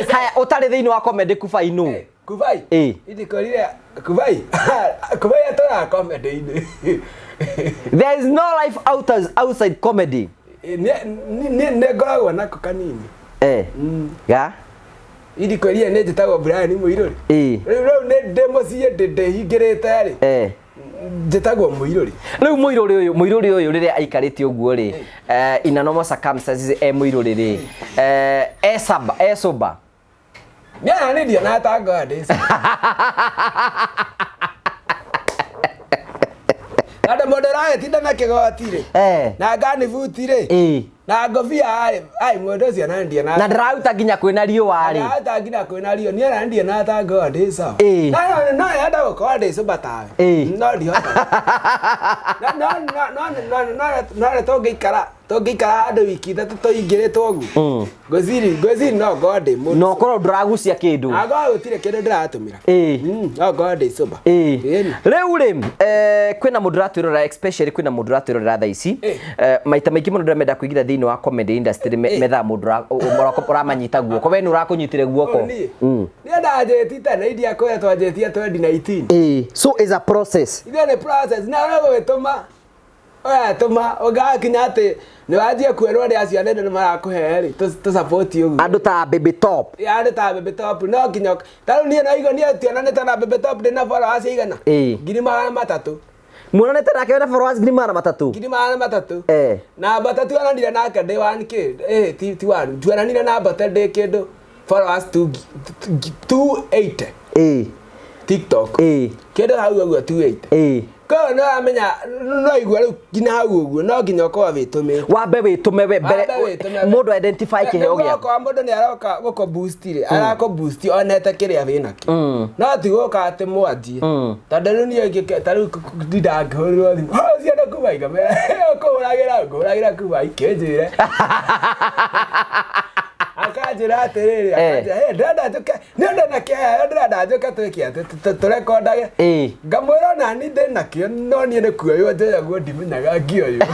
Haya ũtarĩ thĩinĩ wa comedy Kubai nũ? Kubai. Ndikorire Kubai. Kubai atora comedy-inĩ. There is no life outside comedy. Nĩ ngoragwo nako kanini. Ga? Ndikorire nĩ njĩtagwo Brian Mũirũri. Rĩu nĩ ndĩmũciĩ ndĩhingĩrĩte rĩ. Njĩtagwo Mũirũri. Rĩu Mũirũri ũyũ rĩrĩa aikarĩte ũguo rĩ, ina no circumstances Mũirũri rĩ, sober. Niĩ nĩ ndia na tango ndĩci. Ada modera tinda na kigoti rĩ. Na ngani buti rĩ. Na ngobia ai mũndũ ũcio na ndia na. Na ndĩrauta nginya kwĩna riũa rĩ. Ndĩrauta nginya kwĩna riũa. Niĩ na ndia na tango ndĩca. No yenda gũkorwo ndĩcũmba tawe. No ndihota. No tũngĩikara andũ wiki ithatũ tũingĩrĩtwo ũguo. Ngwĩciria no ngorwo ndĩ mũndũ. No korwo ndũragucia kĩndũ. Ngorwo gũtirĩ kĩndũ ndĩratũmĩra. No ngorwo ndĩcũmba. Rĩu rĩ kwĩna mũndũ ũratwĩrora especially kwĩna mũndũ ũratwĩrora thaa ici. Maita maingĩ mũndũ ndĩrenda kũingĩra thĩinĩ wa comedy industry metha mũndũ ũramanyita guoko. We nĩ ũrakũnyitire guoko. Niĩ ndanjĩti tene india kwĩra twanjĩtie 2019. So is a process. Ithe nĩ process na gwĩtũma. Tũma ũgakinya atĩ nĩ wanjia kwĩrwo arĩa acio anene nĩ marakũhe rĩ tũ support ũguo. Andũ ta Baby Top. Andũ ta Baby Top no kinya. Ta rĩu niĩ no igoni tionanĩte na Baby Top ndĩ na followers igana. 300,000. Muonanete nake na followers ngiri magana matatũ na mbata tuonanire nake ndĩ wa kĩ ti waru tuonanire na mbata ndĩ kĩndũ followers 280 TikTok kĩndũ hau ũguo 280 ko no amenya no igua rĩu nginya hau ũguo no nginya ũkorwo wĩtũmĩte wambe wĩtũme we mbere mũndũ identify kĩheo gĩaku kwa mũndũ nĩ aroka gũko boost rĩ arako boost onete kĩrĩa wĩna kĩ no ti gũka atĩ mwanjie tondũ rĩu niĩ ta rĩu ndangĩhũrĩrwo thimũ ciana kumaiga me kũhũragĩra kumai kĩnjĩre akajira atiriri akajira ndenda njuke nenda nakĩheo ndĩrenda njuke twĩke tũrekondage ngamwĩra nani ndĩ nakĩo no niĩ nĩ kuoywo njoyagwo ndimenyaga ngĩoywo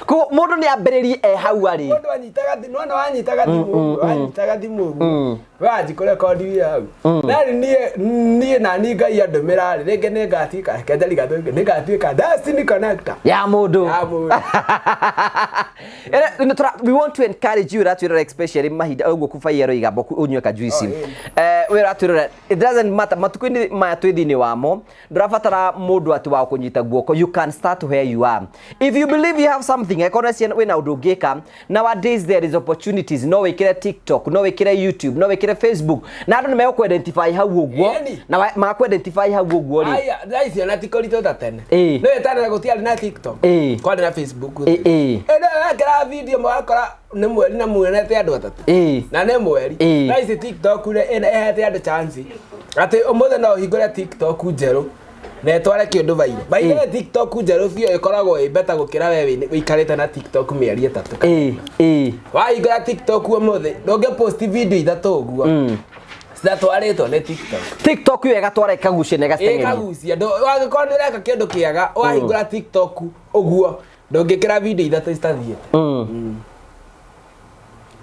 mũndũ nĩ ambĩrĩrie hau arĩ mũndũ anyitaga thimũ no wanyitaga thimũ ũguo wanji kũrekondi hau niĩ nani Ngai andũmĩra rĩ rĩngĩ nĩ ngatuĩka kenjari gathũngĩ nĩ ngatuĩka Destiny Connector ya mũndũ we want to encourage you that you're especially mahinda ũguo kubaia roiga boku unywe ka juice wera atirora it doesn't matter matuko-inĩ maya twĩ thĩinĩ wamo ndũrabatara mũndũ ati wa kũnyita guoko you can start where you are if you believe you have something economy wĩna ũndũ ũngĩka nowadays there is opportunities no wĩkĩre TikTok no wĩkĩre YouTube no wĩkĩre Facebook na andũ nĩ megũkũ identify hau ũguo na magakũ identify hau ũguo rĩ aya thaicĩ ona tikũritũ ta tene nĩ wĩtanĩra gũtiarĩ na TikTok kwarĩ na Facebook ekĩra video mwakora nĩ mweri na muonete andũ atatũ na nĩ mweri thaicĩ TikTok ehete andũ chance atĩ ũmũthĩ no ũhingũre TikTok njerũ na etware kĩndũ viral baigĩre TikTok njerũ biũ ĩkoragwo ĩ beta gũkĩra we wĩikarĩte na TikTok mĩeri ĩtatũ wahingũra TikTok ũmũthĩ ndũngĩpost video ithatũ ũguo citatwarĩtwo nĩ TikTok yo ĩgatwara ĩkagucia na ĩgateng'eria ĩkagucia wangĩkorwo nĩ ũreka kĩndũ kĩega wahingũra TikTok ũguo ndũngĩkĩra video ithatũ citathiĩte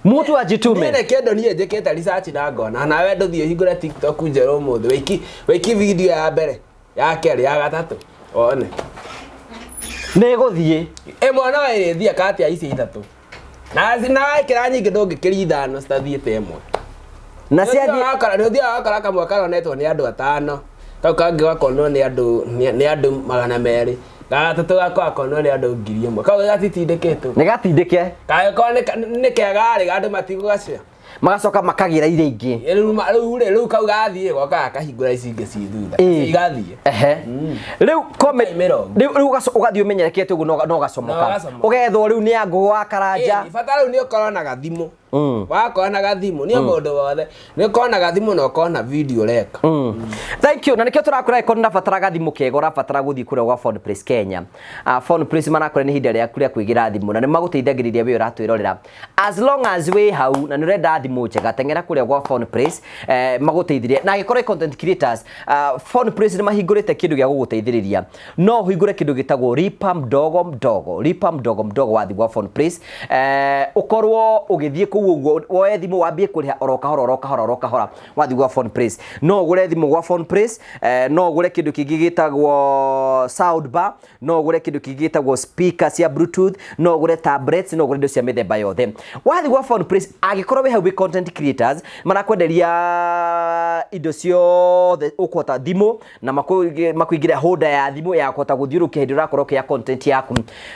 mũtu ajitume nĩ kĩndũ niĩ njĩkĩte research na ngona nawe ndũthiĩ ũhingũre TikTok njerũ ũmũthĩ wĩki video ya mbere ya kerĩ ya gatatũ one nĩ gũthiĩ ĩmwe no ĩrĩthiĩ kati ya ici ithatũ na wekĩra nyingĩ ndũngĩkĩria ithano citathiĩte ĩmwe na nĩ ũthiaga wakora kamwe karonetwo nĩ andũ atano kau kangĩ gakonwo nĩ andũ 200 gatatũ gakonwo nĩ andũ 1000 kau gatitindĩkĩtwo nĩ gatindĩke kagĩkorwo nĩ kega rĩ andũ matigũgacia magacoka makagira ire ingĩ rĩu kau gathiĩ goka kahingũra ici ingĩ ci thutha igathiĩ rĩu ũgathiĩ ũmenyerekete ũguo no gacomoka ũgethwo rĩu nĩ angũgũ wa karanja bata rĩu nĩ ũkorwo na gathimũ wakorwo na gathimũ nĩ mũndũ wothe nĩ ũkorwo na gathimũ na ũkorwo na video ũreka thank you na nĩkĩo tũrakũra ĩkorwo ndabatara gathimũ kega ũrabatara gũthiĩ kũrĩa gwa Phone Place Kenya Phone Place marakũra nĩ ihinda rĩaku rĩa kwĩgira thimũ na nĩ magũteithagĩrĩria we ũratwĩrorera as long as wĩ hau na nĩ ũrenda thimũ njega teng'era kũrĩa gwa Phone Place magũteithĩrie na agĩkorwo content creators Phone Place nĩ mahingũrĩte kĩndũ gĩa gũgũteithĩrĩria no ũhingũre kĩndũ gĩtagwo lipa mdogo mdogo wathi gwa Phone Place ũkorwo ũgĩthiĩ kũu ũguo woe thimũ wambie kũrĩha oro kahora wathi gwa Phone Place no ũgũre thimũ gwa Phone Place no ũgũre kĩndũ kĩngĩ gĩtagwo sound bar no ũgũre kĩndũ kĩngĩ gĩtagwo speaker cia bluetooth no ũgũre tablets no ũgũre indo cia mĩthemba yothe wathi gwa Phone Place angĩkorwo wĩ hau wĩ content creators marakwenderia indo ciothe ũkũhota thimũ na makũingĩra holder ya thimũ ya kũhota gũthiũrũkia hĩndĩ ũrakorwo ũkĩoya content yaku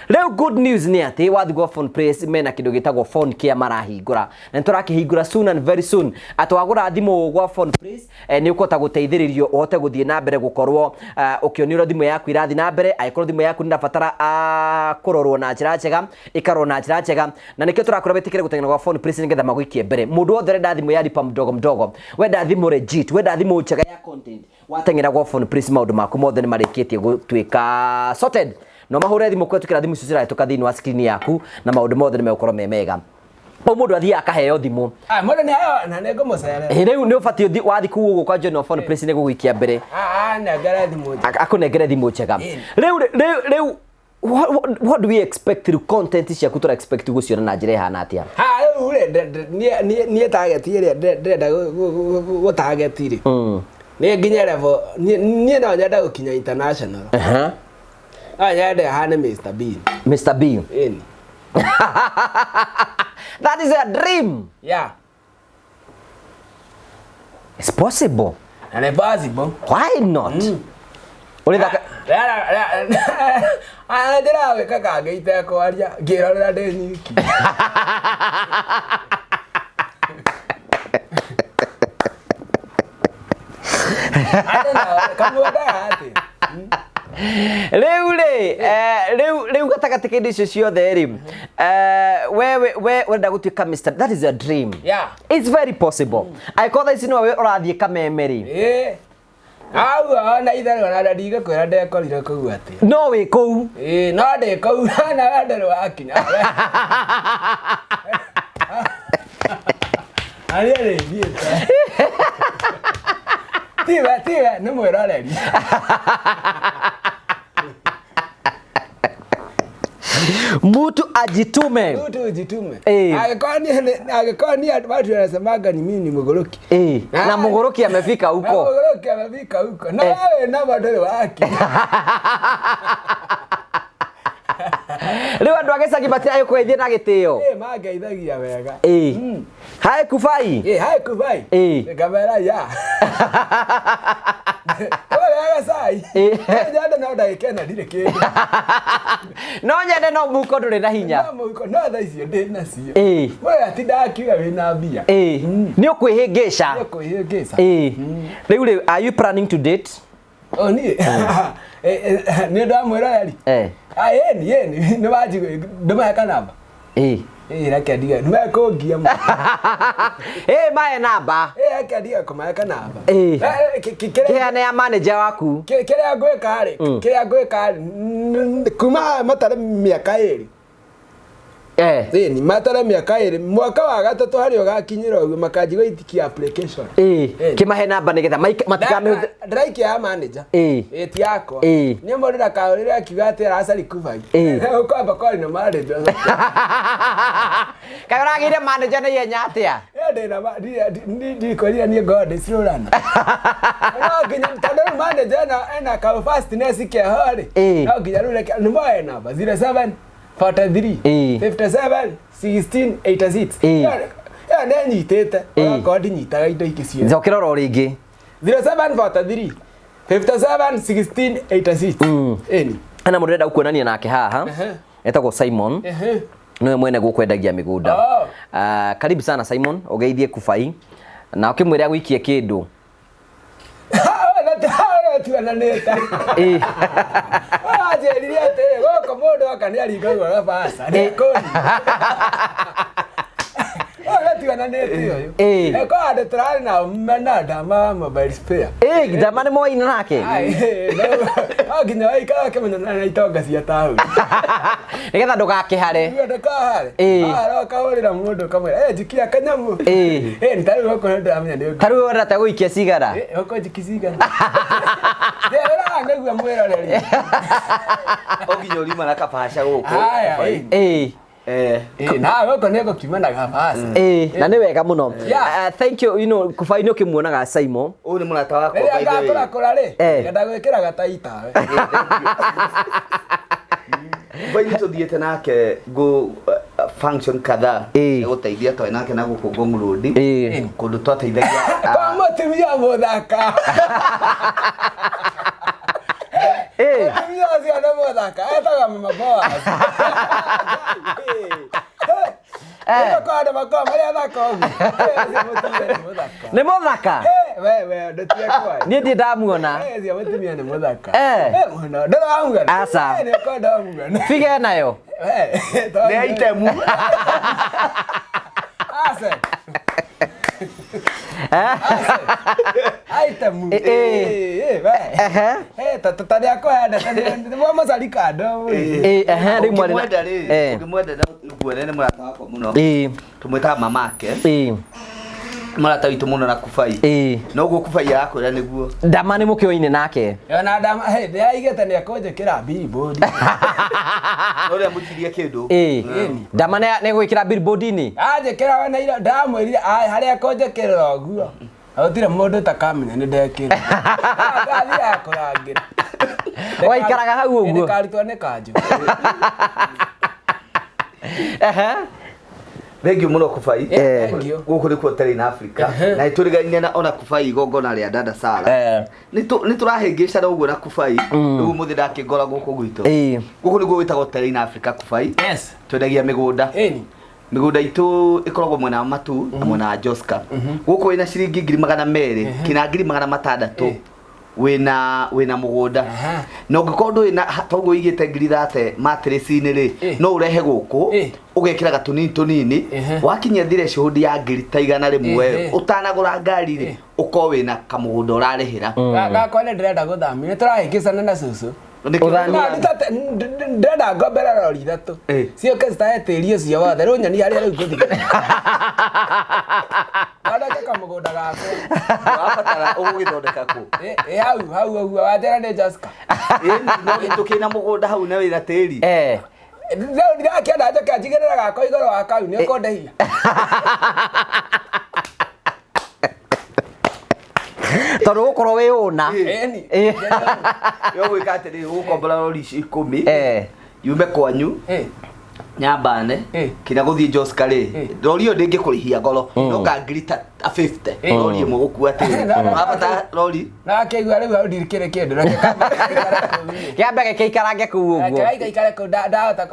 rĩu good news nĩ atĩ wathi gwa Phone Place mena kĩndũ gĩtagwo phone care marahingũra na tũrakĩhingũra soon and very soon atwagũra thimũ gwa Phone Place nĩ ũkũhota gũteithĩrĩrio ũhote gũthiĩ na mbere gũkorwo ũkĩonio thimũ yaku irathiĩ na mbere angĩkorwo thimũ yaku nĩ ndabatara kũrorwo na njĩra njega ĩkarorwo na njĩra njega na nĩkĩo tũrakũra wĩtĩkĩre gũteng'era gwa Phone Place nĩgetha magũikie mbere mũndũ wothe ũrenda thimũ ya lipa mdogo wenda thimũ legit wenda thimũ njega ya content wateng'era gwa Phone Place maũndũ maku mothe nĩ marĩkĩtie gũtuĩka sorted no mahũre thimũ kwetũkĩra thimũ icio cirahĩtũka thĩinĩ wa screen yaku na maũndũ mothe nĩ megũkorwo me mega mũndũ athiĩ akaheo thimũ mũndũ nĩ aheo na nĩ ngũmũcerera rĩu nĩ ũbatiĩ wathi kũu ũguo kwa John Phone Place nĩ gũgũikia mbere nengere thimũ njega akũnengere thimũ njega rĩu what do we expect through content ciaku tũra expect gũciona na njĩra ĩhana atĩa rĩu niĩ target ĩrĩa ndĩrenda gũtarget rĩ nĩ nginya level niĩ no nyenda gũkinya international no nyende hane Mr Bean that is a dream yeah it's possible and possible why not Ndĩra wĩka kangĩ itekwaria ngĩrorera ndĩ nyiki. Riu gatagati ka indo icio ciothe ri we wenda gutuika Mr. That is a dream. Yeah. It's very possible. Aiko tha ici no we urathie kameme ri. Au na itharĩ ona ndiga kwĩra ndekorire kũu atĩ. No wĩ kũu. No ndĩ kũu na wendero wakinya. Ari ari thiĩte. Tiwe nĩ mwĩroreri. Mtu ajitume. Angĩkorwo ni watu wanasemanga ni mimi ni mũgũrũki. Na mũgũrũki amefika huko. Na mũgũrũki amefika huko. Na wewe na bandari wake. Rĩu andũ a gĩcagi matirayo kwĩthia na gĩtĩo. Mangeithagia wega. Hai Kubai. Hai Kubai. Kamera ya. Oya sai. Nyende no ndagĩkena ndirĩ kĩndũ. No nyende no mũhuko ndũrĩ na hinya. No mũhuko no thaa icio ndĩ nacio. Wewe ati ndakiuga wĩna mbia. Nĩ ũkwĩhĩngĩca. Nĩ ũkwĩhĩngĩca. Rĩu are you planning to date? Niĩ nĩ ndamwĩroreri. Yeni nĩ wanjigua ndũmahe namba. Reke ndiga nĩmekũngia mũno. Mahe namba. Reke ndiga kũmahe namba. Kĩheane ya manager waku. Kĩrĩa ngwĩka rĩ kuma matare mĩaka 2. Ni matare mĩaka 2 mwaka wa gatatũ harĩ ũgakinyĩra ũguo makanjigua itikia application. Kĩmahe namba nĩgetha matikamĩhũthĩre. Ndĩraikia ya manager. Ti yakwa. Nĩ mũndũ ndakaũrĩre akiuga atĩ aracari Kubai. Ũkwamba kwari na manager. Kaĩ ũragĩire manager na ihenya atĩa? Ndikwĩrire niĩ ngorwo ndĩcirũrana. No nginya tondũ manager ena ka fastness kĩaho rĩ. No nginya rĩu reke nĩmoe namba 07 43 57 16 86. Nĩ nyitĩte. Ũgakorwo ndinyitaga indo ingĩ ciothe. Njokera oro rĩngĩ. 07 43 57 16 86. Ana mũndũ ũrenda kuonania nake haha. Etagwo Simon. Niwe mwene gũkwendagia mĩgũnda. Karibu sana Simon, ũgeithie Kubai. Na ũkĩmwĩra gũikie kĩndũ. Tuananĩte. Wanjĩrire atĩ gũkũ mũndũ oka nĩ aringagwo gabasa. Tuananĩte ũyũ. Ko andũ tũrarĩ nao mena ndama mobile spare. Ndama nĩ moine nake. No nginya waikara ũkĩmenyana na itonga cia taũni. Nĩgetha ndũgakĩhare. Ndũkahare. Ũkahũrĩra mũndũ ũkamwĩra njikia kanyamũ. Nĩ tarĩu gũkũ ndĩramenya nĩ. Tarĩu ũrenda gũikia cigara. Gũkũ njikia cigara. Nĩguo mwĩroreri. Ũnginya ũrima na kabasha gũkũ. Na gũkũ nĩ gũkiuma na gabasa. Na nĩ wega mũno. Thank you, Kubai nĩ ũkĩmuonaga Simon. Ũyũ nĩ mũrata wakwa. Rĩrĩa ngakũrakũra rĩ, ngenda gwĩkĩra gataitawe. Kubai tũthiĩte nake function kadhaa gũteithia twaĩ nake na gũkũ Ngong Road kũndũ twateithagia kwa mũtumia mũthaka. Mũtumia ũcio nĩ mũthaka etaga Mama Boaz. Kwanda makao marĩa thaka ũguo. Nĩ mũthaka. We ndũtige kwaĩ. Niĩ ndĩ ndamuona. Ũcio mũtumia nĩ mũthaka. Ndĩramugana. Aca. Nĩ kwa ndamugana. Fige nayo. Nĩ itemu. Aca. Itemu. Tata nĩ akũhanda. Nĩ macari kando. Rĩu mwarĩ. Ũngĩmwenda nguone nĩ mũrata wakwa mũno. Tũmwĩtaga mamake. Mũrata witũ mũno na Kubai. No ũguo Kubai arakwĩra nĩguo. Ndama nĩ mũkĩoine nake. Na ndama nĩaigĩte nĩekũnjĩkĩra billboard. Ũrĩa mũtirie kĩndũ. Ndama nĩ gwĩkĩra billboard-inĩ. Anjĩkĩra na ira ndamwĩrire harĩa ekũnjĩkĩra ũguo. Gũtirĩ mũndũ ũtakamenya nĩ ndekĩra. Ngathiĩ akũrangĩra. Waikaraga hau ũguo. Ndĩkaritwo nĩ kanjũ. Thank you muno Kubai. Guku ni kuo Terrain Africa. Na iturigaine na ona Kubai igongona ria Dada Sara. Ni turahingica uguo na Kubai. Riu muthi ndakingora guku gwitu. Guku ni guo witagwo Terrain Africa Kubai. Yes. Twendagia migunda. Migunda itu ikoragwo mwena wa Matu na mwena wa Joska. Guku wina ciringi 200 kina 600 wina mugunda no ngikondo ina togo igite ngirithate matrix-ini ri no urehe guku ugekira gatunini wakinya thire shuhudi ya ngirita igana rimwe utanagura ngari ri uko wina kamugunda urarehira gakone ndirenda guthamia turahikicana na susu ndenda ngombera rori ithatu cio kesita tiri ucio wothe riu nyoni haria riu guthi Adaka kamugunda gako wabatara ugithondeka ku hau wajera ni Jaska no tukina mugunda hau na wira tiri Leo ndirakienda njoke njigirira gako igoro wa kau ni ukondehia Toro ukorwo we una yo gwikatiri ukombora rori 10 yume kwanyu nyambane kina guthie Joska ri rori yo ndingikũrĩhia ngoro no ngangirita 50 rori imwe gũkua tĩri wabata rori na kĩigua rĩu hau ndirikĩrĩ kĩndũ na kĩambe gĩikarange kũu ũguo gĩikare kũu ndahota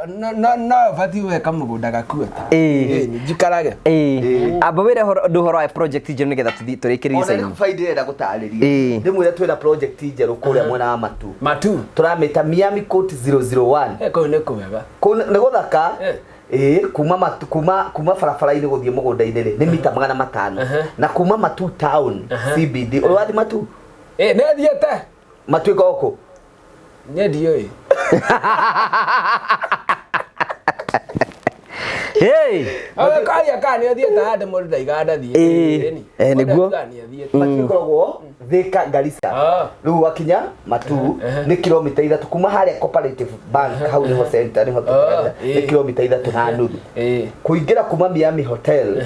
no bati weka mũgũnda gakuota njikarage amba wĩre ũhoro wa project njerũ nĩgetha tũrĩkĩrĩrie Ona Kubai ndĩrenda gũtarĩria ndĩmwĩre twĩna project njerũ kũrĩa mwena wa Matu tũramĩta Miami Court 001 kũu nĩ kũwega nĩ gũthaka kuma barabara-inĩ gũthiĩ mũgũnda-inĩ rĩ nĩ mita 500 na kuma Matu town CBD ũrĩ wathi Matu nĩ thiĩte Matu ĩkoko nĩ ndiũĩ karia ka nĩ thiĩte handũ mũndũ ndaiganda thiĩ nĩguo Matu ĩkoragwo Thika Garissa rĩu wakinya Matu nĩ kilomita 3 kuma harĩa Cooperative Bank hau nĩho center nĩho tũkoragwo nĩ kilomita 3 na nuthu kũingĩra kuma Miami Hotel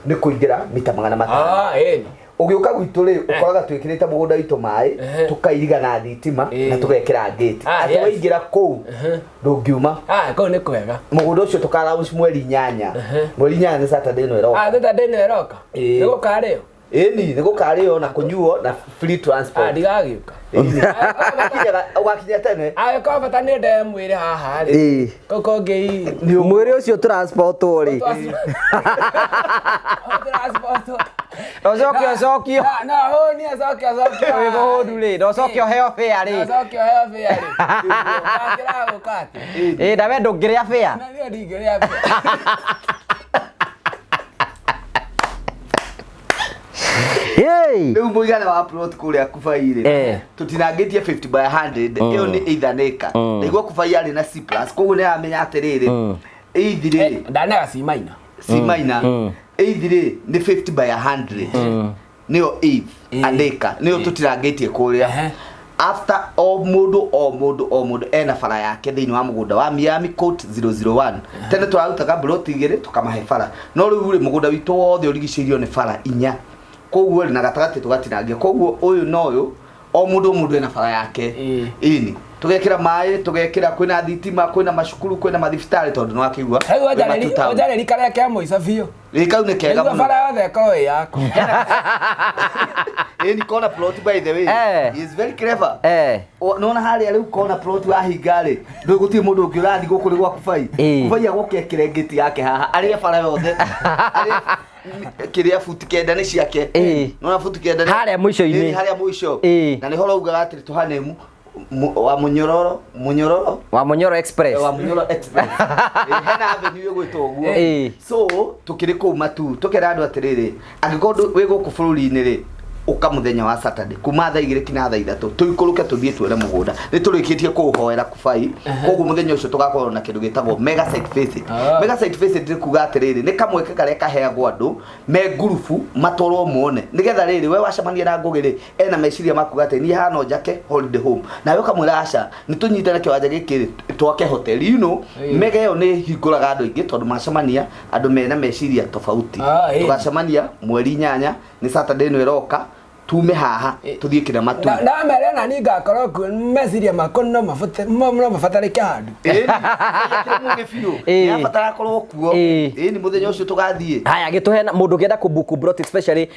nĩ kũingĩra mita 500 ugiuka gwitu ri ukoraga twikirite mugunda witu mai tukairiga na thitima na tugekira gate ati waingira ku ndungiuma ko ni kwega mugunda ucio tukara mweri 8 mweri 8 ni Saturday no eroka Saturday no eroka ni gukareo ni gukareo na kunyuo na free transport ndigagiuka ugakinya tene ko bata ni nde mwiri haha ri koko ngei mwiri ucio transport uri transport Ocokio na ho ni ocokio we gohundu ri ndocokio heo fare ri ocokio heo fare ngakira gukati ndawe ndungiria fare na ni ndingiria fare Riu muigana wa plot kuria Kubai ri tutinangitie 50 by 100 iyo ni eithaneka niguo Kubai ari na C+ koguo ni amenya atiriri eithire ndanaga C minor eithire ni 50 by 100 niyo aneka niyo tutirangitie kuria after o mundu ena fara yake thiini wa mugunda wa Miami Court 001 tene twarutaga plot igire tukamahe fara no riu ri mugunda witu wothe urigicirio ni fara 4 koguo na gatagati tugatinangia koguo uyu no uyu o mundu ena fara yake ini tugekira mai tugekira kwina thitima kwina mashukuru kwina mathibitari tondu no akigwa wajale rikara yake moica biu rikau ne kega muno fara yothe ko yako ni kona plot by the way he is very clever no na haria riu kona plot wa hingari ndu gutie mundu ungiurathi guku ri gwa Kubai Kubai agukekire ngiti yake haha ari fara yothe kiria futi kenda ni ciake no futi kenda haria mwisho-ini haria mwisho na ni horo ugaga atiri tuhanemu wa Munyororo Express hena avenue gwitwo guo so tukiri ku Matu tukera andu atiriri angikorwo wi guku bururi-ini ri uka muthenya wa Saturday kuma thaa 2 kina thaa 3 tuikuruke tuthie twere mugunda ni turikitie kuhoera Kubai koguo muthenya ucio tugakorwo na kindu gitagwo mega site visit mega site visit ndi kuga atiriri ni kamweke karia kaheagwo andu me gurufu matwarwo muone nigetha riri we wacemania na ngugiri ena meciria makuga ati ni hano njake holiday home na we kamwira aca ni tunyitane kiwanja giki twake hotel mega yo ni hinguraga andu ingi tondu macemania andu mena meciria tofauti tugacemania mweri 8 ni Saturday no eroka tume haha tuthie kina matu na mere na ni ngakorwo ku meciria makon no mafatare kyandu muge fiu ya fatara korwo kuo ni muthenya ucio tugathie haya gituhena mundu ngenda kubuku brought especially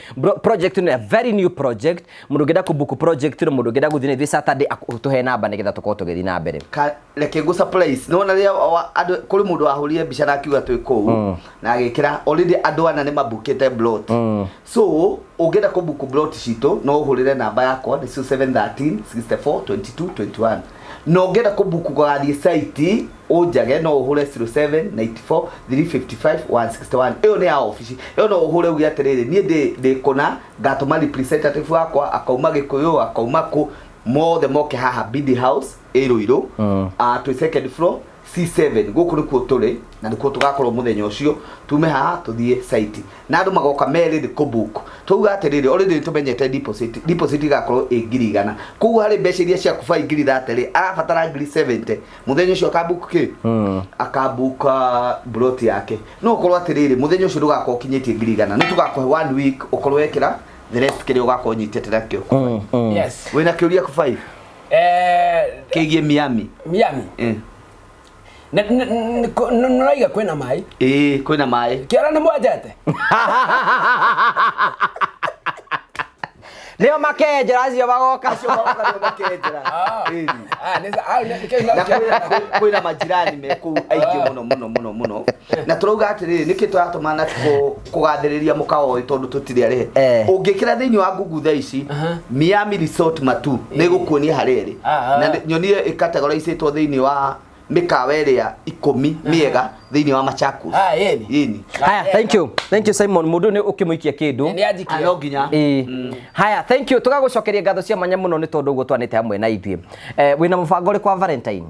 project ni a very new project mundu ngenda kubuku project no mundu ngenda guthine this Saturday tuhe namba nigetha tukorwo tugithi na mbere reke go surprise no na ria andu kuri mundu wahurire mbica na kiuga twi kuu na agikira already andu ana ni mabukite blot so ungenda kubuku blot cito no uhurire namba yakwa ni 0713 64 22 21 no ngenda kubuku gathie site ujage no uhure 0794 355 161 iyo ni ya office iyo no uhure ugia atiriri nie ndi kona ngatuma representative wakwa akauma Gikuyu akauma ku mothe moke haha Bidi House Iruiru to second floor C7 guku nikuo turi na nikuo tugakorwo muthenya ucio tume haha tuthie site na andu magoka meri ri kubuku tuga atiriri already tumenyete deposit igakorwo ingirigana kugu hari mbeca iria cia kubai ngiri thateri arabatara ngiri 70 muthenya ucio akabuku ki akabuka brot yake no ukorwo atiriri muthenya ucio ndugakorwo kinyitie ngirigana ni tugakohe 1 week ukorwo ekira the rest kiri ugakorwo nyitete nakio yes wina kiuria kubai kigie Miami nuraiga kwina mai kwina mai kiara ni mwajete leo makenjera acio bagoka makenjera kwina majirani me ku aingĩ muno na turauga atiriri niki turatuma na kugathiriria mukao tondu tutiri ari ungikira thiini wa Google tha ici Miami Resort Matu ni gukuonia hariri na nyonire ikategorizeitwo thiini wa mikawa area 10 miega thiini wa Machakos yeni haya thank you Simon mundu ni ukimuikia kindu ni ajikia no nginya haya thank you tugagucokeria ngatho cia manya muno ni tondu uguo twanite hamwe na ithie wina mubango ri kwa Valentine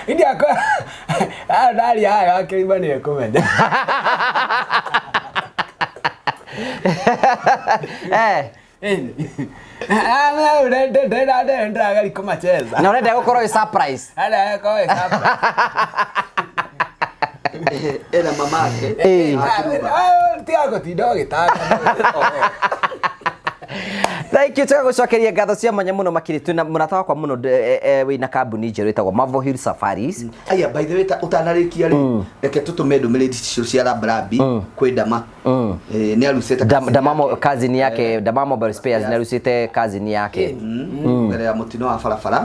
Idi akwa ndari haya akiriba ni kumende ndagari kumacheza na urenda gukorwo surprise ala ko surprise era mamake tiago tido gitaka thank you tugagucokeria ngatho cia manya muno makiritu na murata wakwa muno wina kambuni njeru itagwo Marvel Hill Safaris aya by the way utanarikia ri reke tutume ndumiriri cia Rabrabi kwi Dama ni arucite Damamo kazini yake Damamo Mobile Spares ni arucite kazini yake mbere ya mutino wa farafara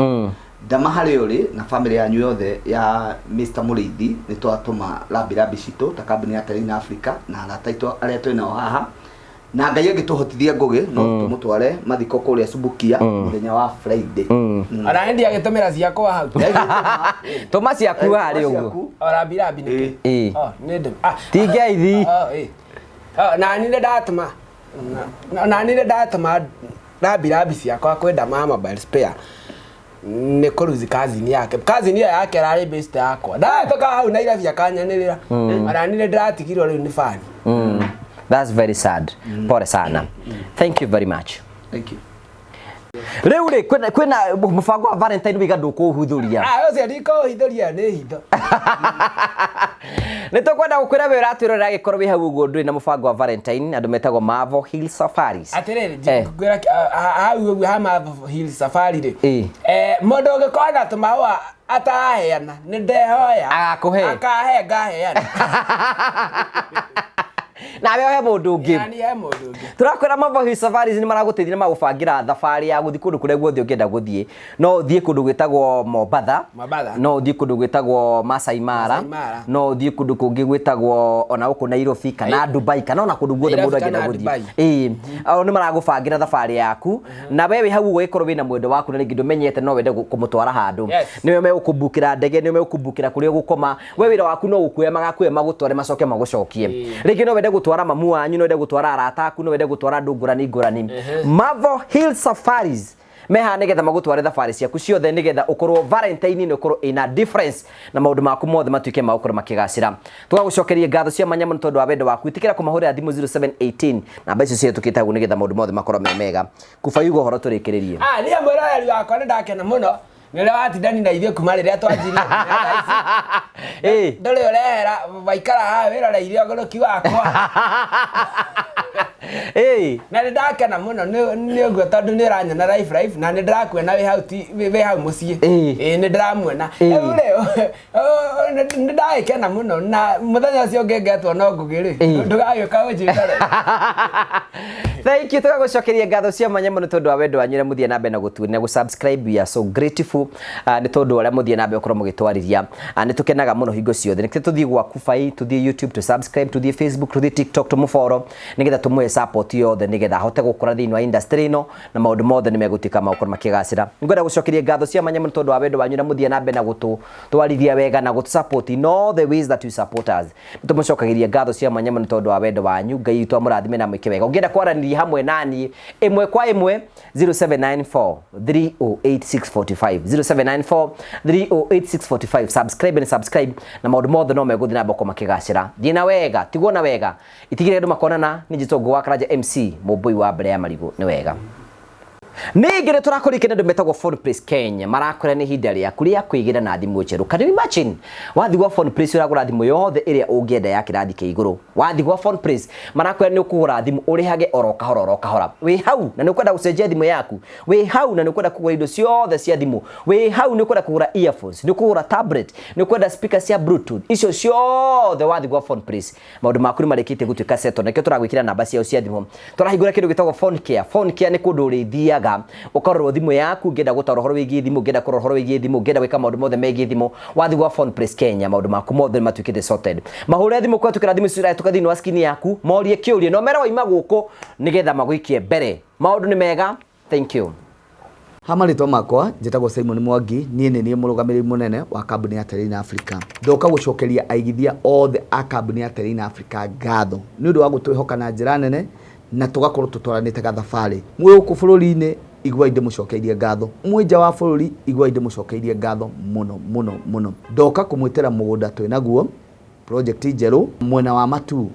Dama hari uri na family yanyu yothe ya Mr Murithi ni twatuma Rabrabi cito ta kambuni ya Terina Africa na arataitwo aria twina haha na ngai agituhotithia ngugi no tumutware mathiko kuria Subukia muthenya wa Friday araendi agitumira ciakwa hau tuma ciaku hari uguo Rabrabi ni nende tingeithi na ni ndatuma Rabrabi ciakwa kwenda mama Mobile Spare ni kuruzi kazini yake rari best yakwa ndatoka hau na ira kanyanirira arani ndatigirwo riu ni fani that's very sad pore sana thank you very much thank you riu ri kwina mubango wa Valentine wiga ndukuhuthuria ucio ndiko hithuria ni hitho ni tukwenda gukwira we uratwirora gikorwo wi hau uguo nduri na mubango wa Valentine andu metagwo Marvel Hill Safaris atiriri ngwira hau uguo ha Marvel Hill Safari ri mundu ngikona tumawa ataheana ni ndehoya agakuhe akahe ngaheana na wewe mundu ungi yani he mundu ungi turakwira Marvel Hill Safaris ni maraguteithia magubangira thabari ya guthi kundu kuria guothe ungienda guthie no uthie kundu gwitagwo Mombasa no uthie kundu gwitagwo Masai Mara no uthie kundu kungi gwitagwo ona uku Nairobi kana Dubai kana ona kundu guothe mundu angienda guthie ni maragubangira thabari yaku na wewe hau ugikorwo wina mwendo waku na ringi ndumenyete no wende kumutwara handu niwe megukubukira ndege niwe megukubukira kuria gukoma wewe wira waku no ukuya magakuye magutware macoke magucokie ringi no wende gutwara mamu wanyu no wende gutwara arata aku no wende gutwara ndungurani ngurani Marvel Hill Safaris meha nigetha magutware thabari ciaku ciothe nigetha ukorwo Valentine ni ukorwo ina difference na maundu maku mothe matuike magukora makigacira tugagucokeria ngatho cia manya muno tondu wa wendo waku itikira kumahurira thimu 0718 na mbeca cia tukitagu nigetha maundu mothe makorwo mega kubayugo horo turikiririe ni amurari wakwa ndakena muno nile watindani na ithio kuma riria twanjirie ndole urehera waikara ha wira ra irio goroki wakwa Na ndakena muno ni uguo tondu ni ranyona live na ni ndirakwena we hau mucii ni ndiramuona rĩu ni ndakena muno na muthenya ũcio ngengetwo no ngugĩ ndugagĩũka ũnjĩtare. Thank you, tugagucokeria ngatho cia mwanya muno tondu wa wendo wanyu muthie na mbere na gutuona gu subscribe. We are so grateful ni tondu aria muthie na mbere ukorwo mugitwarithia ni tukenaga muno hingo ciothe ni tuthie gwaku fai tuthie YouTube to subscribe tuthie Facebook tuthie TikTok tumufollow nigetha tumuhe support yothe nigetha hote gukura thiini wa industry no na maundu mothe ni megutika maukoro makigacira. Ngwenda gucokeria ngatho cia mwanya muno tondu wa wendo wanyu na muthie na mbere na gutwarithia wega na gutu support in all the ways that you support us. Tumucokagiria ngatho cia mwanya muno tondu wa wendo wanyu. Ngai itu amurathime na mwike wega. Ungienda kwaranĩria hamwe nani imwe kwa imwe 0794 308 645 0794 308 645. Subscribe na maundu mothe no meguthi na boko makigacira. Dina wega tigona wega itigire andu makonana ni Gitongo wa Karanja MC Mubui wa mbere ya Marigo ni wega. Nigire turakurikana ndu metagwo Phone Place Kenya marakora ni hinda ria kuria kwigira na thimu njeru. Can you imagine wathi gwa Phone Place uragura thimu yothe iria ungienda ya kirathi ke iguru wathi gwa Phone Place marakora ni ukugura thimu urihage oro kahora we hau na ni ukwenda gucenjia thimu yaku we hau na ni ukwenda kugura indo ciothe cia thimu we hau ni ukwenda kugura earphones ni ukugura tablet ni ukwenda speaker cia bluetooth icio ciothe wathi gwa Phone Place maundu maku ni marikite gutuika seto na kio turagwikira namba ciao cia thimu turahingura kindu gitagwo Phone Care ni kundu urithiaga ukarorwo thimu yaku ngenda gutara horo wigie thimu ngenda kurora horo wigie thimu ngenda gwika maundu mothe megie thimu wathi gwa Phone Place Kenya maundu maku mothe matwikite sorted mahure thimu kwa tukira thimu cira tukathini wa skin yaku morie kiurie no mera waima guku nigetha magwikie mbere maundu ni mega. Thank you. Hamarĩtwa makwa njĩtagwo Simon Mwangi niĩ nĩ niĩ mũrũgamĩrĩri mũnene wa kambuni ya Terrain Africa. Ndoka gũcokeria aigithia othe a kambuni ya Terrain Africa ngatho nĩ ũndũ wa gũtwĩhoka na njĩra nene na tugakorwo tutwaranĩte gathabarĩ mwĩ gũkũ bũrũri-inĩ igwa inde mũcokeirie ngatho mwĩ nja wa bũrũri igwa inde mũcokeirie ngatho mũno. Ndoka kũmwĩtĩra mũgũnda twĩ naguo project njerũ mwena wa Matu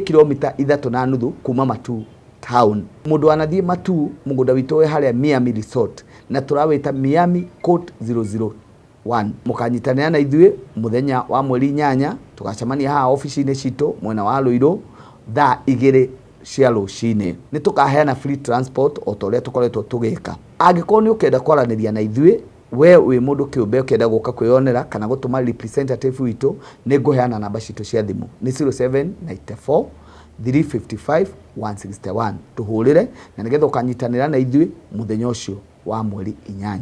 kilomita 3.5 kuma Matu town. Mundu anathie Matu mugunda witu we haria Miami Resort na turawita Miami Court 001. Mukanyitanira na ithuĩ muthenya wa mweri 8 tugacemania haha office-inĩ citũ mwena wa Ruiru thaa 2 cia rũcinĩ. Nĩ tukaheana free transport o ta ũrĩa tũkoretwo tũgĩka. Angĩkorwo nĩ ũkenda kwaranĩria na ithuĩ we wĩ mũndũ kĩũmbe ũkenda gũka kwĩyonera kana gũtũma representative witũ nĩ ngũheana namba citũ cia thimũ nĩ 0794 355 161. Tuhurire na nigetha ukanyitanira na ithuĩ muthenya ũcio wa mweri 8.